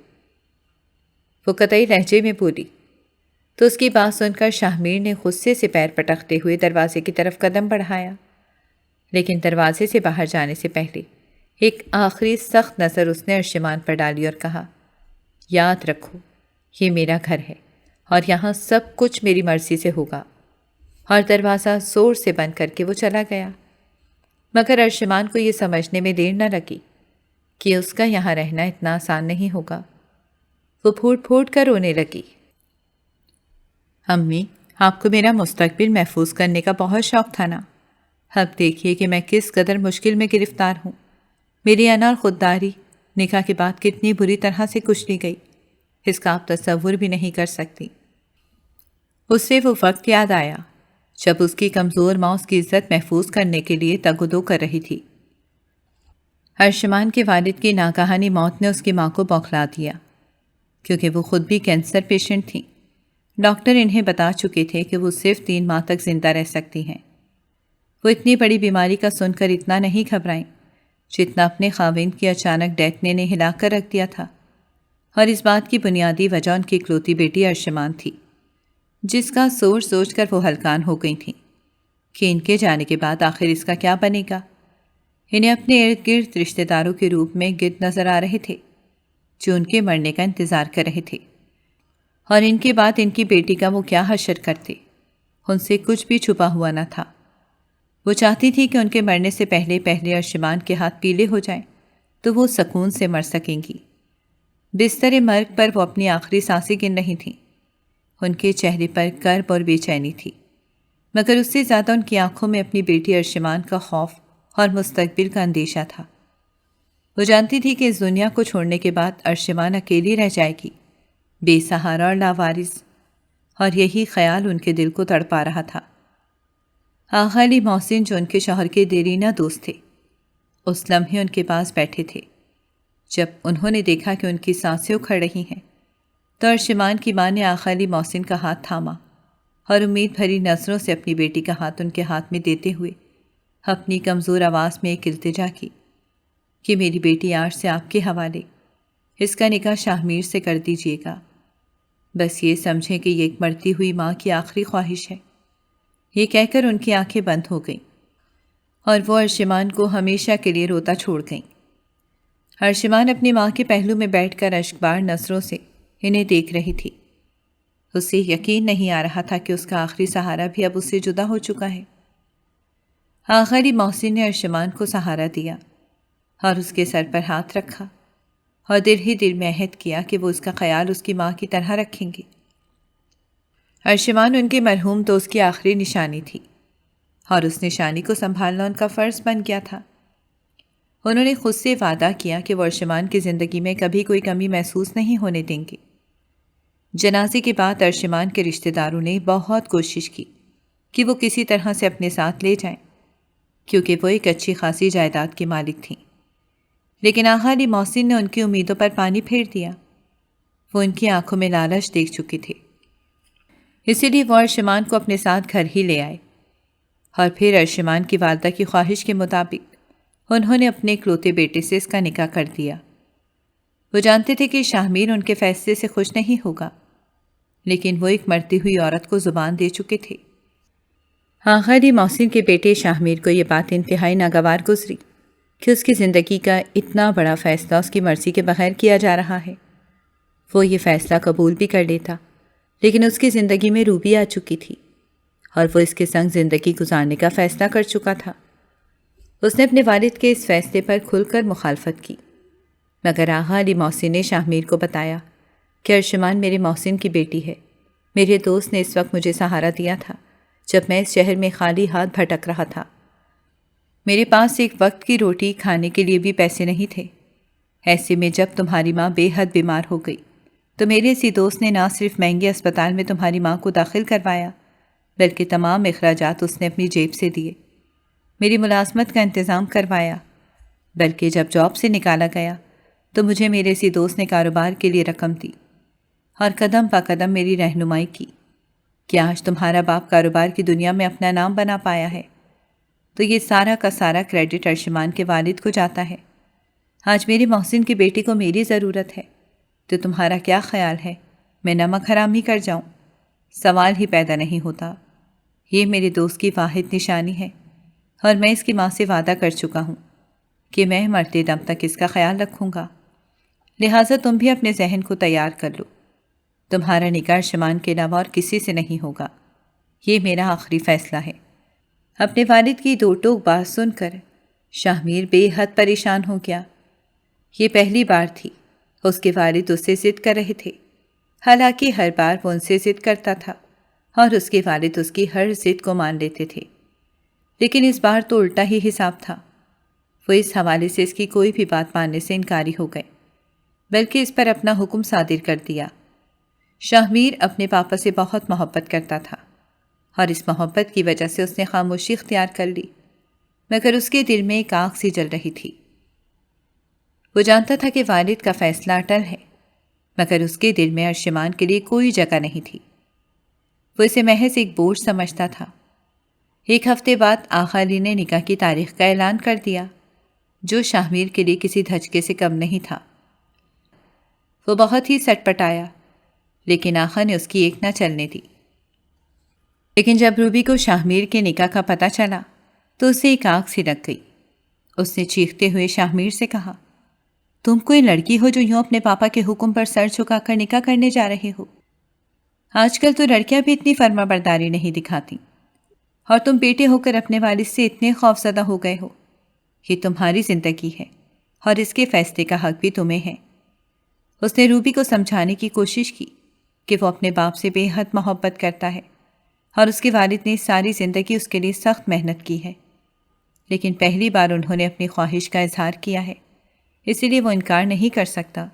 وہ قطعی لہجے میں بولی تو اس کی بات سن کر شاہمیر نے غصے سے پیر پٹکتے ہوئے دروازے کی طرف قدم بڑھایا، لیکن دروازے سے باہر جانے سے پہلے ایک آخری سخت نظر اس نے ارشمان پر ڈالی اور کہا، یاد رکھو یہ میرا گھر ہے اور یہاں سب کچھ میری مرضی سے ہوگا، اور دروازہ زور سے بند کر کے وہ چلا گیا۔ مگر ارشمان کو یہ سمجھنے میں دیر نہ لگی کہ اس کا یہاں رہنا اتنا آسان نہیں ہوگا۔ وہ پھوٹ پھوٹ کر رونے لگی، امی آپ کو میرا مستقبل محفوظ کرنے کا بہت شوق تھا نا، اب دیکھیے کہ میں کس قدر مشکل میں گرفتار ہوں، میری انا اور خودداری نکاح کے بعد کتنی بری طرح سے کچلی گئی، اس کا آپ تصور بھی نہیں کر سکتی۔ اس سے وہ وقت یاد آیا جب اس کی کمزور ماں اس کی عزت محفوظ کرنے کے لیے تگ و دو کر رہی تھی۔ ارشمان کے والد کی ناگہانی موت نے اس کی ماں کو بوکھلا دیا، کیونکہ وہ خود بھی کینسر پیشنٹ تھیں۔ ڈاکٹر انہیں بتا چکے تھے کہ وہ صرف 3 ماہ تک زندہ رہ سکتی ہیں۔ وہ اتنی بڑی بیماری کا سن کر اتنا نہیں گھبرائیں جتنا اپنے خاوند کی اچانک ڈیتھ نے انہیں ہلا کر رکھ دیا تھا، اور اس بات کی بنیادی وجہ ان کی اکلوتی بیٹی ارشمان تھی، جس کا سوچ سوچ کر وہ ہلکان ہو گئی تھیں کہ ان کے جانے کے بعد آخر اس کا کیا بنے گا۔ انہیں اپنے ارد گرد رشتہ داروں کے روپ میں گرد نظر آ رہے تھے جو ان کے مرنے کا انتظار کر رہے تھے، اور ان کے بعد ان کی بیٹی کا وہ کیا حشر کرتے، ان سے کچھ بھی چھپا ہوا نہ تھا۔ وہ چاہتی تھی کہ ان کے مرنے سے پہلے پہلے ارشمان کے ہاتھ پیلے ہو جائیں تو وہ سکون سے مر سکیں گی۔ بستر مرگ پر وہ اپنی آخری سانسیں گن رہی تھیں۔ ان کے چہرے پر کرب اور بے چینی تھی، مگر اس سے زیادہ ان کی آنکھوں میں اپنی بیٹی ارشمان کا خوف اور مستقبل کا اندیشہ تھا۔ وہ جانتی تھی کہ اس دنیا کو چھوڑنے کے بعد ارشمان اکیلی رہ جائے گی، بے سہارا اور لاوارث، اور یہی خیال ان کے دل کو تڑپا رہا تھا۔ آغا علی محسن جو ان کے شوہر کے دیرینہ دوست تھے، اس لمحے ان کے پاس بیٹھے تھے۔ جب انہوں نے دیکھا کہ ان کی سانسیں اکھڑ رہی ہیں تو ارشمان کی ماں نے آغا علی محسن کا ہاتھ تھاما اور امید بھری نظروں سے اپنی بیٹی کا ہاتھ ان کے ہاتھ میں دیتے ہوئے اپنی کمزور آواز میں ایک التجا کی کہ میری بیٹی آج سے آپ کے حوالے، اس کا نکاح شاہ میر سے کر دیجیے گا۔ بس یہ سمجھیں کہ یہ ایک مرتی ہوئی ماں کی آخری خواہش ہے۔ یہ کہہ کر ان کی آنکھیں بند ہو گئیں اور وہ ارشمان کو ہمیشہ کے لیے روتا چھوڑ گئیں۔ ارشمان اپنی ماں کے پہلو میں بیٹھ کر اشکبار نظروں سے انہیں دیکھ رہی تھی۔ اسے یقین نہیں آ رہا تھا کہ اس کا آخری سہارا بھی اب اس سے جدا ہو چکا ہے۔ آغا علی محسن نے ارشمان کو سہارا دیا اور اس کے سر پر ہاتھ رکھا اور دل ہی دل میں عہد کیا کہ وہ اس کا خیال اس کی ماں کی طرح رکھیں گے۔ ارشمان ان کے مرحوم دوست کی آخری نشانی تھی اور اس نشانی کو سنبھالنا ان کا فرض بن گیا تھا۔ انہوں نے خود سے وعدہ کیا کہ وہ ارشمان کی زندگی میں کبھی کوئی کمی محسوس نہیں ہونے دیں گے۔ جنازے کے بعد ارشمان کے رشتہ داروں نے بہت کوشش کی کہ وہ کسی طرح سے اپنے ساتھ لے جائیں، کیونکہ وہ ایک اچھی خاصی جائیداد کی مالک تھیں، لیکن آغا علی محسن نے ان کی امیدوں پر پانی پھیر دیا۔ وہ ان کی آنکھوں میں لالچ دیکھ چکے تھے، اسی لیے وہ ارشمان کو اپنے ساتھ گھر ہی لے آئے، اور پھر ارشمان کی والدہ کی خواہش کے مطابق انہوں نے اپنے اکلوتے بیٹے سے اس کا نکاح کر دیا۔ وہ جانتے تھے کہ شاہ میر ان کے فیصلے سے خوش نہیں ہوگا، لیکن وہ ایک مرتی ہوئی عورت کو زبان دے چکے تھے۔ آغا علی محسن کے بیٹے شاہ میر کو یہ بات انتہائی ناگوار گزری کہ اس کی زندگی کا اتنا بڑا فیصلہ اس کی مرضی کے بغیر کیا جا رہا ہے۔ وہ یہ فیصلہ قبول بھی کر لیتا، لیکن اس کی زندگی میں روبی آ چکی تھی اور وہ اس کے سنگ زندگی گزارنے کا فیصلہ کر چکا تھا۔ اس نے اپنے والد کے اس فیصلے پر کھل کر مخالفت کی، مگر آغا علی محسن نے شاہ میر کو بتایا کہ ارشمان میرے محسن کی بیٹی ہے۔ میرے دوست نے اس وقت مجھے سہارا دیا تھا جب میں اس شہر میں خالی ہاتھ بھٹک رہا تھا۔ میرے پاس ایک وقت کی روٹی کھانے کے لیے بھی پیسے نہیں تھے۔ ایسے میں جب تمہاری ماں بے حد بیمار ہو گئی تو میرے اسی دوست نے نہ صرف مہنگے اسپتال میں تمہاری ماں کو داخل کروایا، بلکہ تمام اخراجات اس نے اپنی جیب سے دیے، میری ملازمت کا انتظام کروایا، بلکہ جب جاب سے نکالا گیا تو مجھے میرے اسی دوست نے کاروبار کے لیے رقم دی اور قدم پا قدم میری رہنمائی کی کہ آج تمہارا باپ کاروبار کی دنیا میں اپنا نام بنا پایا ہے، تو یہ سارا کا سارا کریڈٹ ارشمان کے والد کو جاتا ہے۔ آج میری محسن کی بیٹی کو میری ضرورت ہے تو تمہارا کیا خیال ہے میں نمک حرام ہی کر جاؤں؟ سوال ہی پیدا نہیں ہوتا۔ یہ میرے دوست کی واحد نشانی ہے اور میں اس کی ماں سے وعدہ کر چکا ہوں کہ میں مرتے دم تک اس کا خیال رکھوں گا، لہٰذا تم بھی اپنے ذہن کو تیار کر لو، تمہارا نکاح ارشمان کے علاوہ اور کسی سے نہیں ہوگا، یہ میرا آخری فیصلہ ہے۔ اپنے والد کی دو ٹوک بات سن کر شاہ میر بے حد پریشان ہو گیا۔ یہ پہلی بار تھی اس کے والد اس سے ضد کر رہے تھے، حالانکہ ہر بار وہ ان سے ضد کرتا تھا اور اس کے والد اس کی ہر ضد کو مان لیتے تھے، لیکن اس بار تو الٹا ہی حساب تھا۔ وہ اس حوالے سے اس کی کوئی بھی بات ماننے سے انکاری ہو گئے، بلکہ اس پر اپنا حکم صادر کر دیا۔ شاہ میر اپنے پاپا سے بہت محبت کرتا تھا اور اس محبت کی وجہ سے اس نے خاموشی اختیار کر لی، مگر اس کے دل میں ایک آگ سی جل رہی تھی۔ وہ جانتا تھا کہ والد کا فیصلہ اٹل ہے، مگر اس کے دل میں ارشمان کے لیے کوئی جگہ نہیں تھی۔ وہ اسے محض ایک بوجھ سمجھتا تھا۔ ایک ہفتے بعد آغا علی نے نکاح کی تاریخ کا اعلان کر دیا، جو شاہ میر کے لیے کسی دھچکے سے کم نہیں تھا۔ وہ بہت ہی سٹ پٹایا، لیکن آغا نے اس کی ایک نہ چلنے دی۔ لیکن جب روبی کو شاہ میر کے نکاح کا پتہ چلا تو اسے ایک آگ سی لگ گئی۔ اس نے چیختے ہوئے شاہ میر سے کہا، تم کوئی لڑکی ہو جو یوں اپنے پاپا کے حکم پر سر جھکا کر نکاح کرنے جا رہے ہو؟ آج کل تو لڑکیاں بھی اتنی فرما برداری نہیں دکھاتی۔ اور تم بیٹے ہو کر اپنے والد سے اتنے خوفزدہ ہو گئے ہو۔ یہ تمہاری زندگی ہے اور اس کے فیصلے کا حق بھی تمہیں ہے۔ اس نے روبی کو سمجھانے کی کوشش کی کہ وہ اپنے باپ سے بے حد محبت کرتا ہے اور اس کے والد نے ساری زندگی اس کے لیے سخت محنت کی ہے، لیکن پہلی بار انہوں نے اپنی خواہش کا اظہار کیا ہے، اسی لیے وہ انکار نہیں کر سکتا۔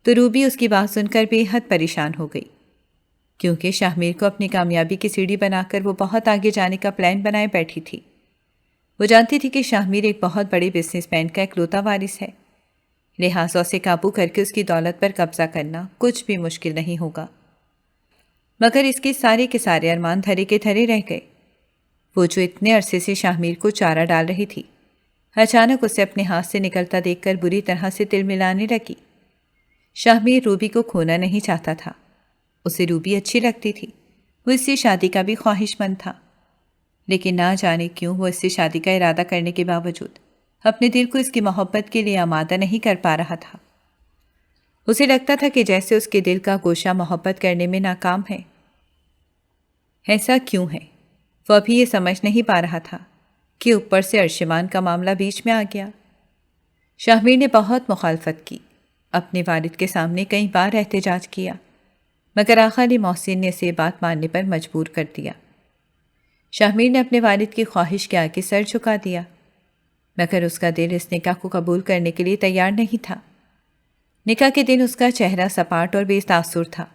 تو روبی اس کی بات سن کر بے حد پریشان ہو گئی، کیونکہ شاہمیر کو اپنی کامیابی کی سیڑھی بنا کر وہ بہت آگے جانے کا پلان بنائے بیٹھی تھی۔ وہ جانتی تھی کہ شاہمیر ایک بہت بڑے بزنس مین کا اکلوتا وارث ہے، لہٰذا اسے قابو کر کے اس کی دولت پر قبضہ کرنا کچھ بھی مشکل نہیں ہوگا۔ مگر اس کے سارے ارمان دھرے کے دھرے رہ گئے۔ وہ جو اتنے عرصے سے شاہمیر کو چارہ ڈال رہی تھی، اچانک اسے اپنے ہاتھ سے نکلتا دیکھ کر بری طرح سے تل ملانے لگی۔ شاہمیر روبی کو کھونا نہیں چاہتا تھا، اسے روبی اچھی لگتی تھی، وہ اس سے شادی کا بھی خواہش مند تھا، لیکن نہ جانے کیوں وہ اس سے شادی کا ارادہ کرنے کے باوجود اپنے دل کو اس کی محبت کے لیے آمادہ نہیں کر پا رہا تھا۔ اسے لگتا تھا کہ جیسے اس کے دل کا گوشہ محبت کرنے میں ناکام ہے۔ ایسا کیوں ہے؟ وہ ابھی یہ سمجھ نہیں پا رہا تھا کہ اوپر سے ارشمان کا معاملہ بیچ میں آ گیا۔ شاہمیر نے بہت مخالفت کی، اپنے والد کے سامنے کئی بار احتجاج کیا، مگر آقا علی محسن نے اسے یہ بات ماننے پر مجبور کر دیا۔ شاہمیر نے اپنے والد کی خواہش کے آگے سر جھکا دیا، مگر اس کا دل اس نکاح کو قبول کرنے کے لیے تیار نہیں تھا۔ نکاح کے دن اس کا چہرہ سپاٹ اور بے تاثر تھا،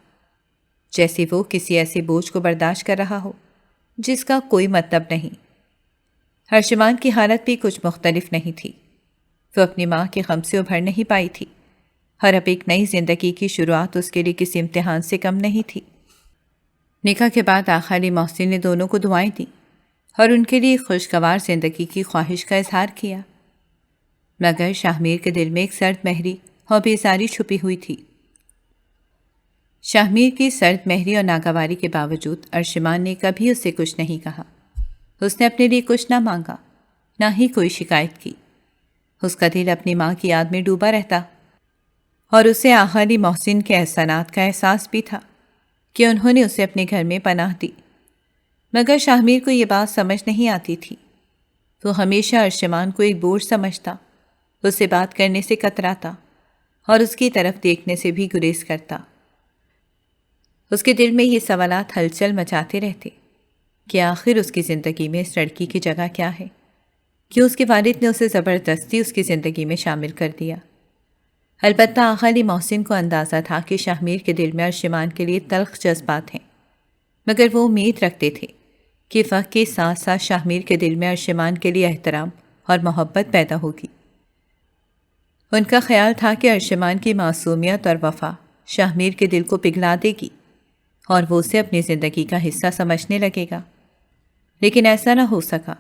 جیسے وہ کسی ایسے بوجھ کو برداشت کر رہا ہو جس کا کوئی مطلب نہیں۔ ارشمان کی حالت بھی کچھ مختلف نہیں تھی، وہ اپنی ماں کے غم سے ابھر نہیں پائی تھی، اور اب ایک نئی زندگی کی شروعات اس کے لیے کسی امتحان سے کم نہیں تھی۔ نکاح کے بعد آقا علی محسن نے دونوں کو دعائیں دیں اور ان کے لیے خوشگوار زندگی کی خواہش کا اظہار کیا، مگر شاہمیر کے دل میں ایک سرد مہری اور بیزاری چھپی ہوئی تھی۔ شاہمیر کی سرد مہری اور ناگواری کے باوجود ارشمان نے کبھی اس سے کچھ نہیں کہا۔ اس نے اپنے لیے کچھ نہ مانگا، نہ ہی کوئی شکایت کی۔ اس کا دل اپنی ماں کی یاد میں ڈوبا رہتا، اور اسے آقا علی محسن کے احسانات کا احساس بھی تھا کہ انہوں نے اسے اپنے گھر میں پناہ دی۔ مگر شاہمیر کو یہ بات سمجھ نہیں آتی تھی۔ وہ ہمیشہ ارشمان کو ایک بوجھ سمجھتا، اس سے بات کرنے سے کتراتا اور اس کی طرف دیکھنے سے بھی گریز کرتا۔ اس کے دل میں یہ سوالات ہلچل مچاتے رہتے کہ آخر اس کی زندگی میں اس لڑکی کی جگہ کیا ہے؟ کیوں اس کے والد نے اسے زبردستی اس کی زندگی میں شامل کر دیا؟ البتہ آقا علی محسن کو اندازہ تھا کہ شاہمیر کے دل میں ارشمان کے لیے تلخ جذبات ہیں، مگر وہ امید رکھتے تھے کہ وقت کے ساتھ ساتھ شاہمیر کے دل میں ارشمان کے لیے احترام اور محبت پیدا ہوگی۔ ان کا خیال تھا کہ ارشمان کی معصومیت اور وفا شاہمیر کے دل کو پگھلا دے گی اور وہ اسے اپنی زندگی کا حصہ سمجھنے لگے گا، لیکن ایسا نہ ہو سکا،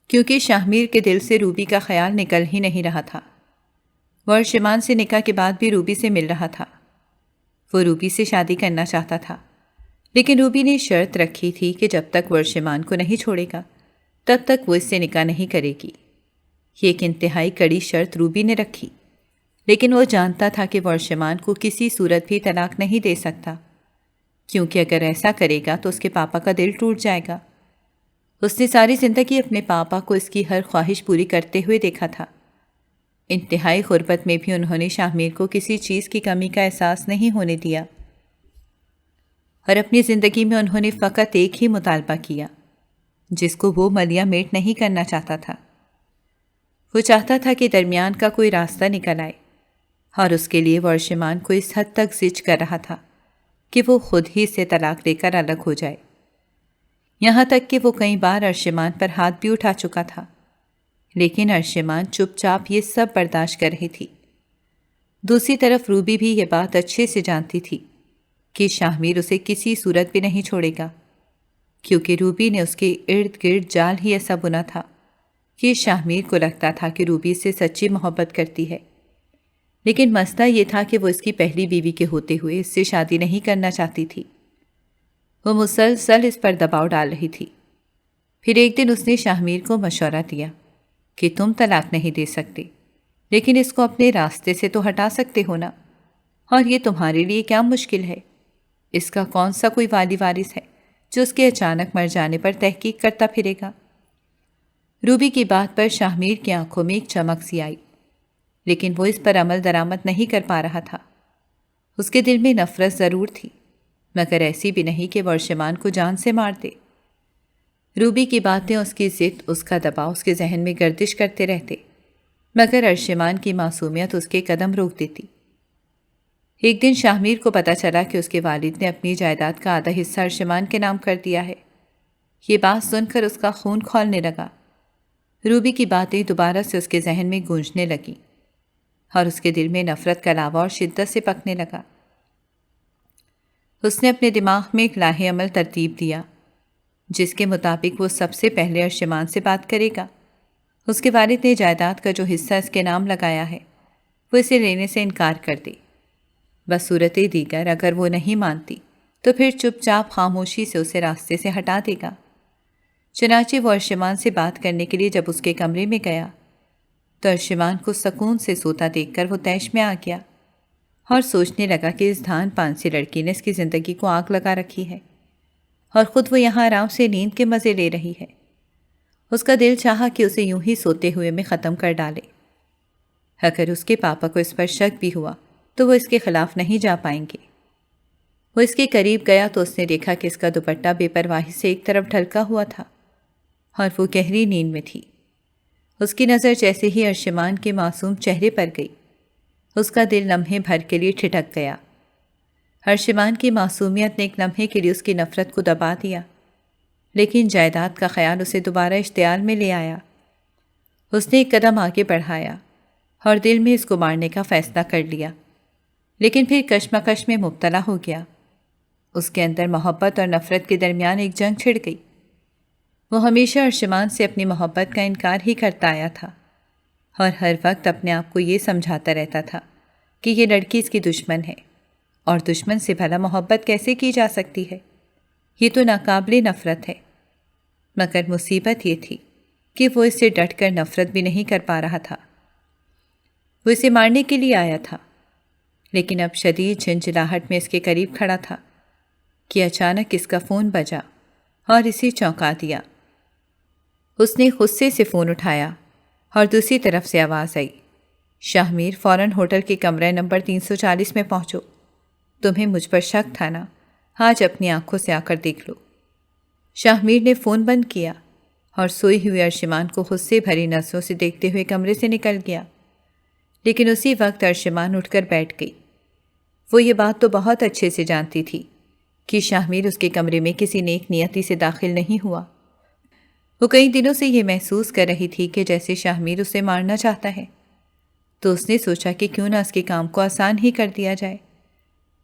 کیونکہ شاہمیر کے دل سے روبی کا خیال نکل ہی نہیں رہا تھا۔ وہ ارشمان سے نکاح کے بعد بھی روبی سے مل رہا تھا، وہ روبی سے شادی کرنا چاہتا تھا، لیکن روبی نے شرط رکھی تھی کہ جب تک وہ ارشمان کو نہیں چھوڑے گا تب تک وہ اس سے نکاح نہیں کرے گی۔ یہ ایک انتہائی کڑی شرط روبی نے رکھی، لیکن وہ جانتا تھا کہ وہ ارشمان کو کسی صورت بھی طلاق نہیں دے سکتا، کیونکہ اگر ایسا کرے گا تو اس کے پاپا کا دل ٹوٹ جائے گا۔ اس نے ساری زندگی اپنے پاپا کو اس کی ہر خواہش پوری کرتے ہوئے دیکھا تھا۔ انتہائی غربت میں بھی انہوں نے شاہمیر کو کسی چیز کی کمی کا احساس نہیں ہونے دیا، اور اپنی زندگی میں انہوں نے فقط ایک ہی مطالبہ کیا جس کو وہ ملیا میٹ نہیں کرنا چاہتا تھا۔ وہ چاہتا تھا کہ درمیان کا کوئی راستہ نکل آئے، اور اس کے لیے وہ ارشمان کو اس حد تک زج کر رہا تھا کہ وہ خود ہی سے طلاق دے کر الگ ہو جائے۔ یہاں تک کہ وہ کئی بار ارشمان پر ہاتھ بھی اٹھا چکا تھا، لیکن ارشمان چپ چاپ یہ سب برداشت کر رہی تھی۔ دوسری طرف روبی بھی یہ بات اچھے سے جانتی تھی کہ شاہمیر اسے کسی صورت بھی نہیں چھوڑے گا، کیونکہ روبی نے اس کے ارد گرد جال ہی ایسا بنا تھا کہ شاہمیر کو لگتا تھا کہ روبی سے سچی محبت کرتی ہے، لیکن مسئلہ یہ تھا کہ وہ اس کی پہلی بیوی کے ہوتے ہوئے اس سے شادی نہیں کرنا چاہتی تھی۔ وہ مسلسل اس پر دباؤ ڈال رہی تھی۔ پھر ایک دن اس نے شاہمیر کو مشورہ دیا کہ تم طلاق نہیں دے سکتے، لیکن اس کو اپنے راستے سے تو ہٹا سکتے ہو نا، اور یہ تمہارے لیے کیا مشکل ہے؟ اس کا کون سا کوئی والی وارث ہے جو اس کے اچانک مر جانے پر تحقیق کرتا پھرے گا۔ روبی کی بات پر شاہمیر کی آنکھوں میں ایک چمک سی آئی، لیکن وہ اس پر عمل درآمد نہیں کر پا رہا تھا۔ اس کے دل میں نفرت ضرور تھی، مگر ایسی بھی نہیں کہ وہ ارشمان کو جان سے مار دے۔ روبی کی باتیں، اس کی ضد، اس کا دباؤ اس کے ذہن میں گردش کرتے رہتے، مگر ارشمان کی معصومیت اس کے قدم روک دیتی۔ ایک دن شاہمیر کو پتہ چلا کہ اس کے والد نے اپنی جائیداد کا آدھا حصہ ارشمان کے نام کر دیا ہے۔ یہ بات سن کر اس کا خون کھولنے لگا۔ روبی کی باتیں دوبارہ سے اس کے ذہن میں گونجنے لگیں اور اس کے دل میں نفرت کا لاوا اور شدت سے پکنے لگا۔ اس نے اپنے دماغ میں ایک لاہے عمل ترتیب دیا، جس کے مطابق وہ سب سے پہلے ارشمان سے بات کرے گا۔ اس کے والد نے جائیداد کا جو حصہ اس کے نام لگایا ہے، وہ اسے لینے سے انکار کر دے۔ بصورت دیگر اگر وہ نہیں مانتی تو پھر چپ چاپ خاموشی سے اسے راستے سے ہٹا دے گا۔ چنانچہ وہ ارشمان سے بات کرنے کے لیے جب اس کے کمرے میں گیا تو ارشمان کو سکون سے سوتا دیکھ کر وہ طیش میں آ گیا اور سوچنے لگا کہ اس دھان پان سی لڑکی نے اس کی زندگی کو آگ لگا رکھی ہے اور خود وہ یہاں آرام سے نیند کے مزے لے رہی ہے۔ اس کا دل چاہا کہ اسے یوں ہی سوتے ہوئے میں ختم کر ڈالے۔ اگر اس کے پاپا کو اس پر شک بھی ہوا تو وہ اس کے خلاف نہیں جا پائیں گے۔ وہ اس کے قریب گیا تو اس نے دیکھا کہ اس کا دوپٹہ بے پرواہی سے ایک طرف ڈھلکا ہوا تھا اور وہ گہری نیند میں تھی۔ اس کی نظر جیسے ہی ارشمان کے معصوم چہرے پر گئی، اس کا دل لمحے بھر کے لیے ٹھٹک گیا۔ ارشمان کی معصومیت نے ایک لمحے کے لیے اس کی نفرت کو دبا دیا، لیکن جائیداد کا خیال اسے دوبارہ اشتعال میں لے آیا۔ اس نے ایک قدم آگے بڑھایا اور دل میں اس کو مارنے کا فیصلہ کر لیا، لیکن پھر کشمکش میں مبتلا ہو گیا۔ اس کے اندر محبت اور نفرت کے درمیان ایک جنگ چھڑ گئی۔ وہ ہمیشہ ارشمان سے اپنی محبت کا انکار ہی کرتا آیا تھا اور ہر وقت اپنے آپ کو یہ سمجھاتا رہتا تھا کہ یہ لڑکی اس کی دشمن ہے، اور دشمن سے بھلا محبت کیسے کی جا سکتی ہے؟ یہ تو ناقابل نفرت ہے۔ مگر مصیبت یہ تھی کہ وہ اس سے ڈٹ کر نفرت بھی نہیں کر پا رہا تھا۔ وہ اسے مارنے کے لیے آیا تھا، لیکن اب شدید جھنجھلاہٹ میں اس کے قریب کھڑا تھا کہ اچانک اس کا فون بجا اور اسے چونکا دیا۔ اس نے غصے سے فون اٹھایا اور دوسری طرف سے آواز آئی، شاہمیر، فوراً ہوٹل کے کمرہ نمبر 340 میں پہنچو۔ تمہیں مجھ پر شک تھا نا؟ آج اپنی آنکھوں سے آ کر دیکھ لو۔ شاہمیر نے فون بند کیا اور سوئی ہوئی ارشمان کو غصے بھری نظروں سے دیکھتے ہوئے کمرے سے نکل گیا۔ لیکن اسی وقت ارشمان اٹھ کر بیٹھ گئی۔ وہ یہ بات تو بہت اچھے سے جانتی تھی کہ شاہمیر اس کے کمرے میں کسی نیک نیتی سے داخل نہیں ہوا۔ وہ کئی دنوں سے یہ محسوس کر رہی تھی کہ جیسے شاہمیر اسے مارنا چاہتا ہے، تو اس نے سوچا کہ کیوں نہ اس کے کام کو آسان ہی کر دیا جائے۔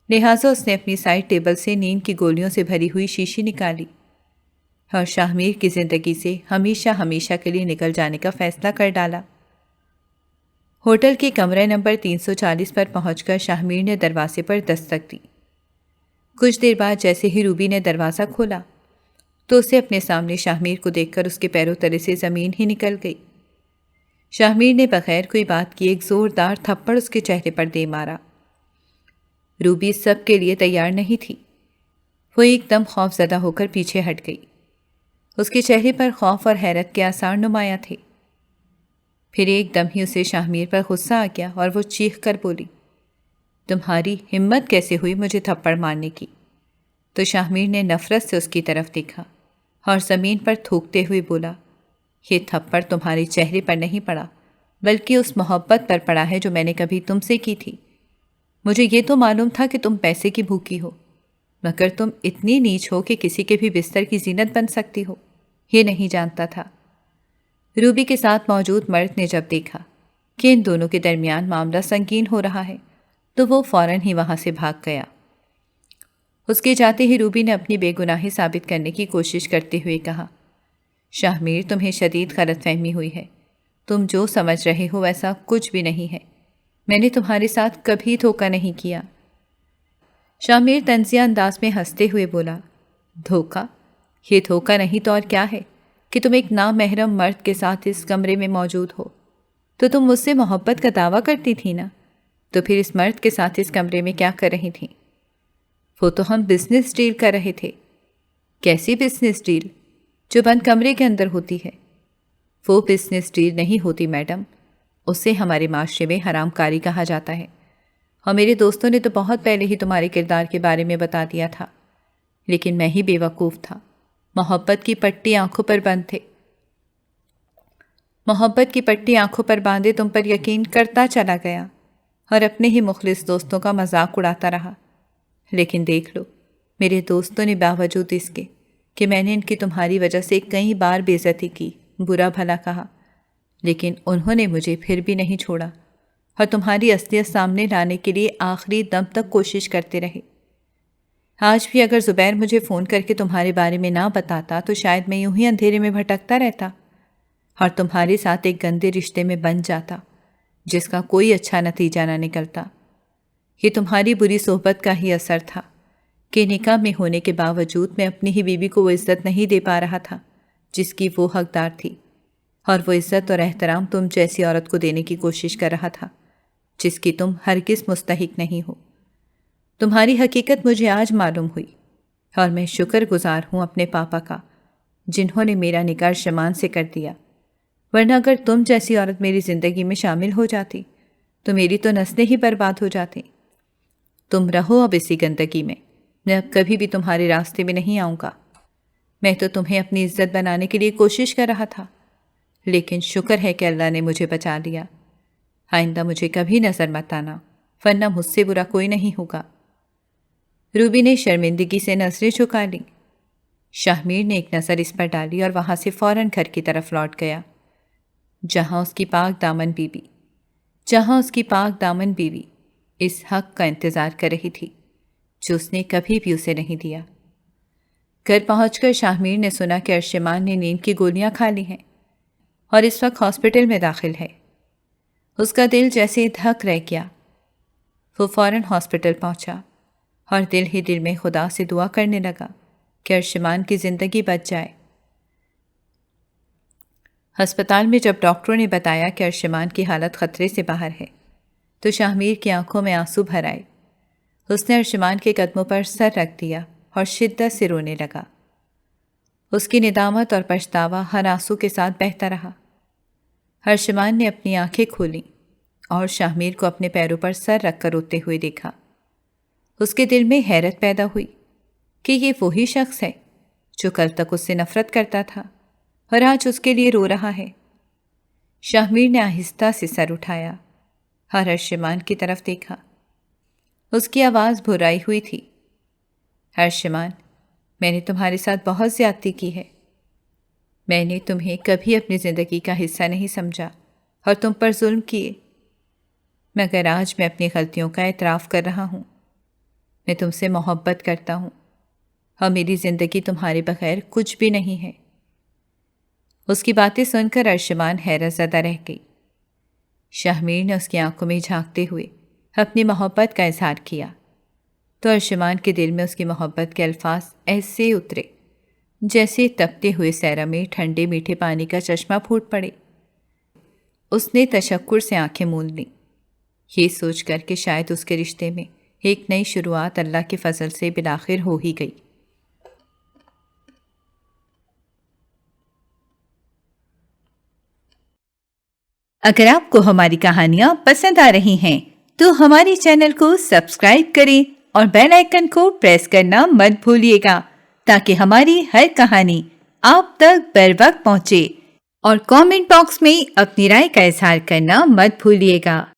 لہٰذا اس نے اپنی سائڈ ٹیبل سے نیند کی گولیوں سے بھری ہوئی شیشی نکالی اور شاہمیر کی زندگی سے ہمیشہ ہمیشہ کے لیے نکل جانے کا فیصلہ کر ڈالا۔ ہوٹل کے کمرے نمبر 340 پر پہنچ کر شاہمیر نے دروازے پر دستک دی۔ کچھ دیر بعد جیسے ہی روبی نے دروازہ کھولا تو اسے اپنے سامنے شاہمیر کو دیکھ کر اس کے پیروں تلے سے زمین ہی نکل گئی۔ شاہمیر نے بغیر کوئی بات کی ایک زوردار تھپڑ اس کے چہرے پر دے مارا۔ روبی سب کے لیے تیار نہیں تھی۔ وہ ایک دم خوف زدہ ہو کر پیچھے ہٹ گئی۔ اس کے چہرے پر خوف اور حیرت کے آثار نمایاں تھے۔ پھر ایک دم ہی اسے شاہمیر پر غصہ آ گیا اور وہ چیخ کر بولی، تمہاری ہمت کیسے ہوئی مجھے تھپڑ مارنے کی؟ تو شاہمیر نے نفرت سے اس کی طرف دیکھا اور زمین پر تھوکتے ہوئے بولا، یہ تھپڑ تمہارے چہرے پر نہیں پڑا، بلکہ اس محبت پر پڑا ہے جو میں نے کبھی تم سے کی تھی۔ مجھے یہ تو معلوم تھا کہ تم پیسے کی بھوکی ہو، مگر تم اتنی نیچ ہو کہ کسی کے بھی بستر کی زینت بن سکتی ہو، یہ نہیں جانتا تھا۔ روبی کے ساتھ موجود مرد نے جب دیکھا کہ ان دونوں کے درمیان معاملہ سنگین ہو رہا ہے تو وہ فوراً ہی وہاں سے بھاگ گیا۔ اس کے جاتے ہی روبی نے اپنی بے گناہی ثابت کرنے کی کوشش کرتے ہوئے کہا، شاہمیر، تمہیں شدید غلط فہمی ہوئی ہے۔ تم جو سمجھ رہے ہو ویسا کچھ بھی نہیں ہے۔ میں نے تمہارے ساتھ کبھی دھوکہ نہیں کیا۔ شاہمیر طنزیہ انداز میں ہنستے ہوئے بولا، دھوکہ؟ یہ دھوکہ نہیں تو اور کیا ہے کہ تم ایک نامحرم مرد کے ساتھ اس کمرے میں موجود ہو۔ تو تم مجھ سے محبت کا دعویٰ کرتی تھی نا، تو پھر اس مرد کے ساتھ اس کمرے میں کیا کر رہی تھیں؟ وہ تو ہم بزنس ڈیل کر رہے تھے۔ کیسی بزنس ڈیل؟ جو بند کمرے کے اندر ہوتی ہے۔ وہ بزنس ڈیل نہیں ہوتی میڈم، اسے ہمارے معاشرے میں حرام کاری کہا جاتا ہے، اور میرے دوستوں نے تو بہت پہلے ہی تمہارے کردار کے بارے میں بتا دیا تھا، لیکن میں ہی بے وقوف تھا۔ محبت کی پٹی آنکھوں پر بند تھے، محبت کی پٹی آنکھوں پر باندھے تم پر یقین کرتا چلا گیا اور اپنے ہی مخلص دوستوں کا مذاق اڑاتا رہا۔ لیکن دیکھ لو، میرے دوستوں نے باوجود اس کے کہ میں نے ان کی تمہاری وجہ سے کئی بار بے عزتی کی، برا بھلا کہا، لیکن انہوں نے مجھے پھر بھی نہیں چھوڑا اور تمہاری اصلیت سامنے لانے کے لیے آخری دم تک کوشش کرتے رہے۔ آج بھی اگر زبیر مجھے فون کر کے تمہارے بارے میں نہ بتاتا تو شاید میں یوں ہی اندھیرے میں بھٹکتا رہتا اور تمہارے ساتھ ایک گندے رشتے میں بن جاتا جس کا کوئی اچھا نتیجہ نہ نکلتا۔ یہ تمہاری بری صحبت کا ہی اثر تھا کہ نکاح میں ہونے کے باوجود میں اپنی ہی بیوی کو وہ عزت نہیں دے پا رہا تھا جس کی وہ حقدار تھی، اور وہ عزت اور احترام تم جیسی عورت کو دینے کی کوشش کر رہا تھا جس کی تم ہرگز مستحق نہیں ہو۔ تمہاری حقیقت مجھے آج معلوم ہوئی اور میں شکر گزار ہوں اپنے پاپا کا جنہوں نے میرا نکاح ارشمان سے کر دیا، ورنہ اگر تم جیسی عورت میری زندگی میں شامل ہو جاتی تو میری تو نسلیں ہی برباد ہو جاتی۔ تم رہو اب اسی گندگی میں اب کبھی بھی تمہارے راستے میں نہیں آؤں گا۔ میں تو تمہیں اپنی عزت بنانے کے لیے کوشش کر رہا تھا، لیکن شکر ہے کہ اللہ نے مجھے بچا لیا۔ آئندہ مجھے کبھی نظر مت آنا، ورنہ مجھ سے برا کوئی نہیں ہوگا۔ روبی نے شرمندگی سے نظریں جھکا لیں۔ شاہمیر نے ایک نظر اس پر ڈالی اور وہاں سے فوراً گھر کی طرف لوٹ گیا جہاں اس کی پاک دامن بیوی اس حق کا انتظار کر رہی تھی جو اس نے کبھی بھی اسے نہیں دیا۔ گھر پہنچ کر شاہمیر نے سنا کہ ارشمان نے نیند کی گولیاں کھا لی ہیں اور اس وقت ہاسپٹل میں داخل ہے۔ اس کا دل جیسے دھک رہ گیا۔ وہ فوراً ہاسپٹل پہنچا اور دل ہی دل میں خدا سے دعا کرنے لگا کہ ارشمان کی زندگی بچ جائے۔ ہسپتال میں جب ڈاکٹروں نے بتایا کہ ارشمان کی حالت خطرے سے باہر ہے تو شاہمیر کی آنکھوں میں آنسو بھر آئے۔ اس نے ارشمان کے قدموں پر سر رکھ دیا اور شدت سے رونے لگا۔ اس کی ندامت اور پچھتاوا ہر آنسو کے ساتھ بہتا رہا۔ ارشمان نے اپنی آنکھیں کھولیں اور شاہمیر کو اپنے پیروں پر سر رکھ کر روتے ہوئے دیکھا۔ اس کے دل میں حیرت پیدا ہوئی کہ یہ وہی شخص ہے جو کل تک اس سے نفرت کرتا تھا اور آج اس کے لیے رو رہا ہے۔ شاہمیر نے آہستہ سے سر اٹھایا اور ارشمان کی طرف دیکھا۔ اس کی آواز بھرائی ہوئی تھی۔ ارشمان، میں نے تمہارے ساتھ بہت زیادتی کی ہے۔ میں نے تمہیں کبھی اپنی زندگی کا حصہ نہیں سمجھا اور تم پر ظلم کیے، مگر آج میں اپنی غلطیوں کا اعتراف کر رہا ہوں۔ میں تم سے محبت کرتا ہوں اور میری زندگی تمہارے بغیر کچھ بھی نہیں ہے۔ اس کی باتیں سن کر ارشمان حیرت زدہ رہ گئی۔ شاہمیر نے اس کی آنکھوں میں جھانکتے ہوئے اپنی محبت کا اظہار کیا تو ارشمان کے دل میں اس کی محبت کے الفاظ ایسے اترے جیسے تپتے ہوئے صحرا میں ٹھنڈے میٹھے پانی کا چشمہ پھوٹ پڑے۔ اس نے تشکر سے آنکھیں مون لیں، یہ سوچ کر کہ شاید اس کے رشتے میں ایک نئی شروعات اللہ کے فضل سے بالآخر ہو ہی گئی۔ اگر آپ کو ہماری کہانیاں پسند آ رہی ہیں تو ہمارے چینل کو سبسکرائب کریں اور بیل آئیکن کو پریس کرنا مت بھولیے گا تاکہ ہماری ہر کہانی آپ تک بر وقت پہنچے، اور کامنٹ باکس میں اپنی رائے کا اظہار کرنا مت بھولیے گا۔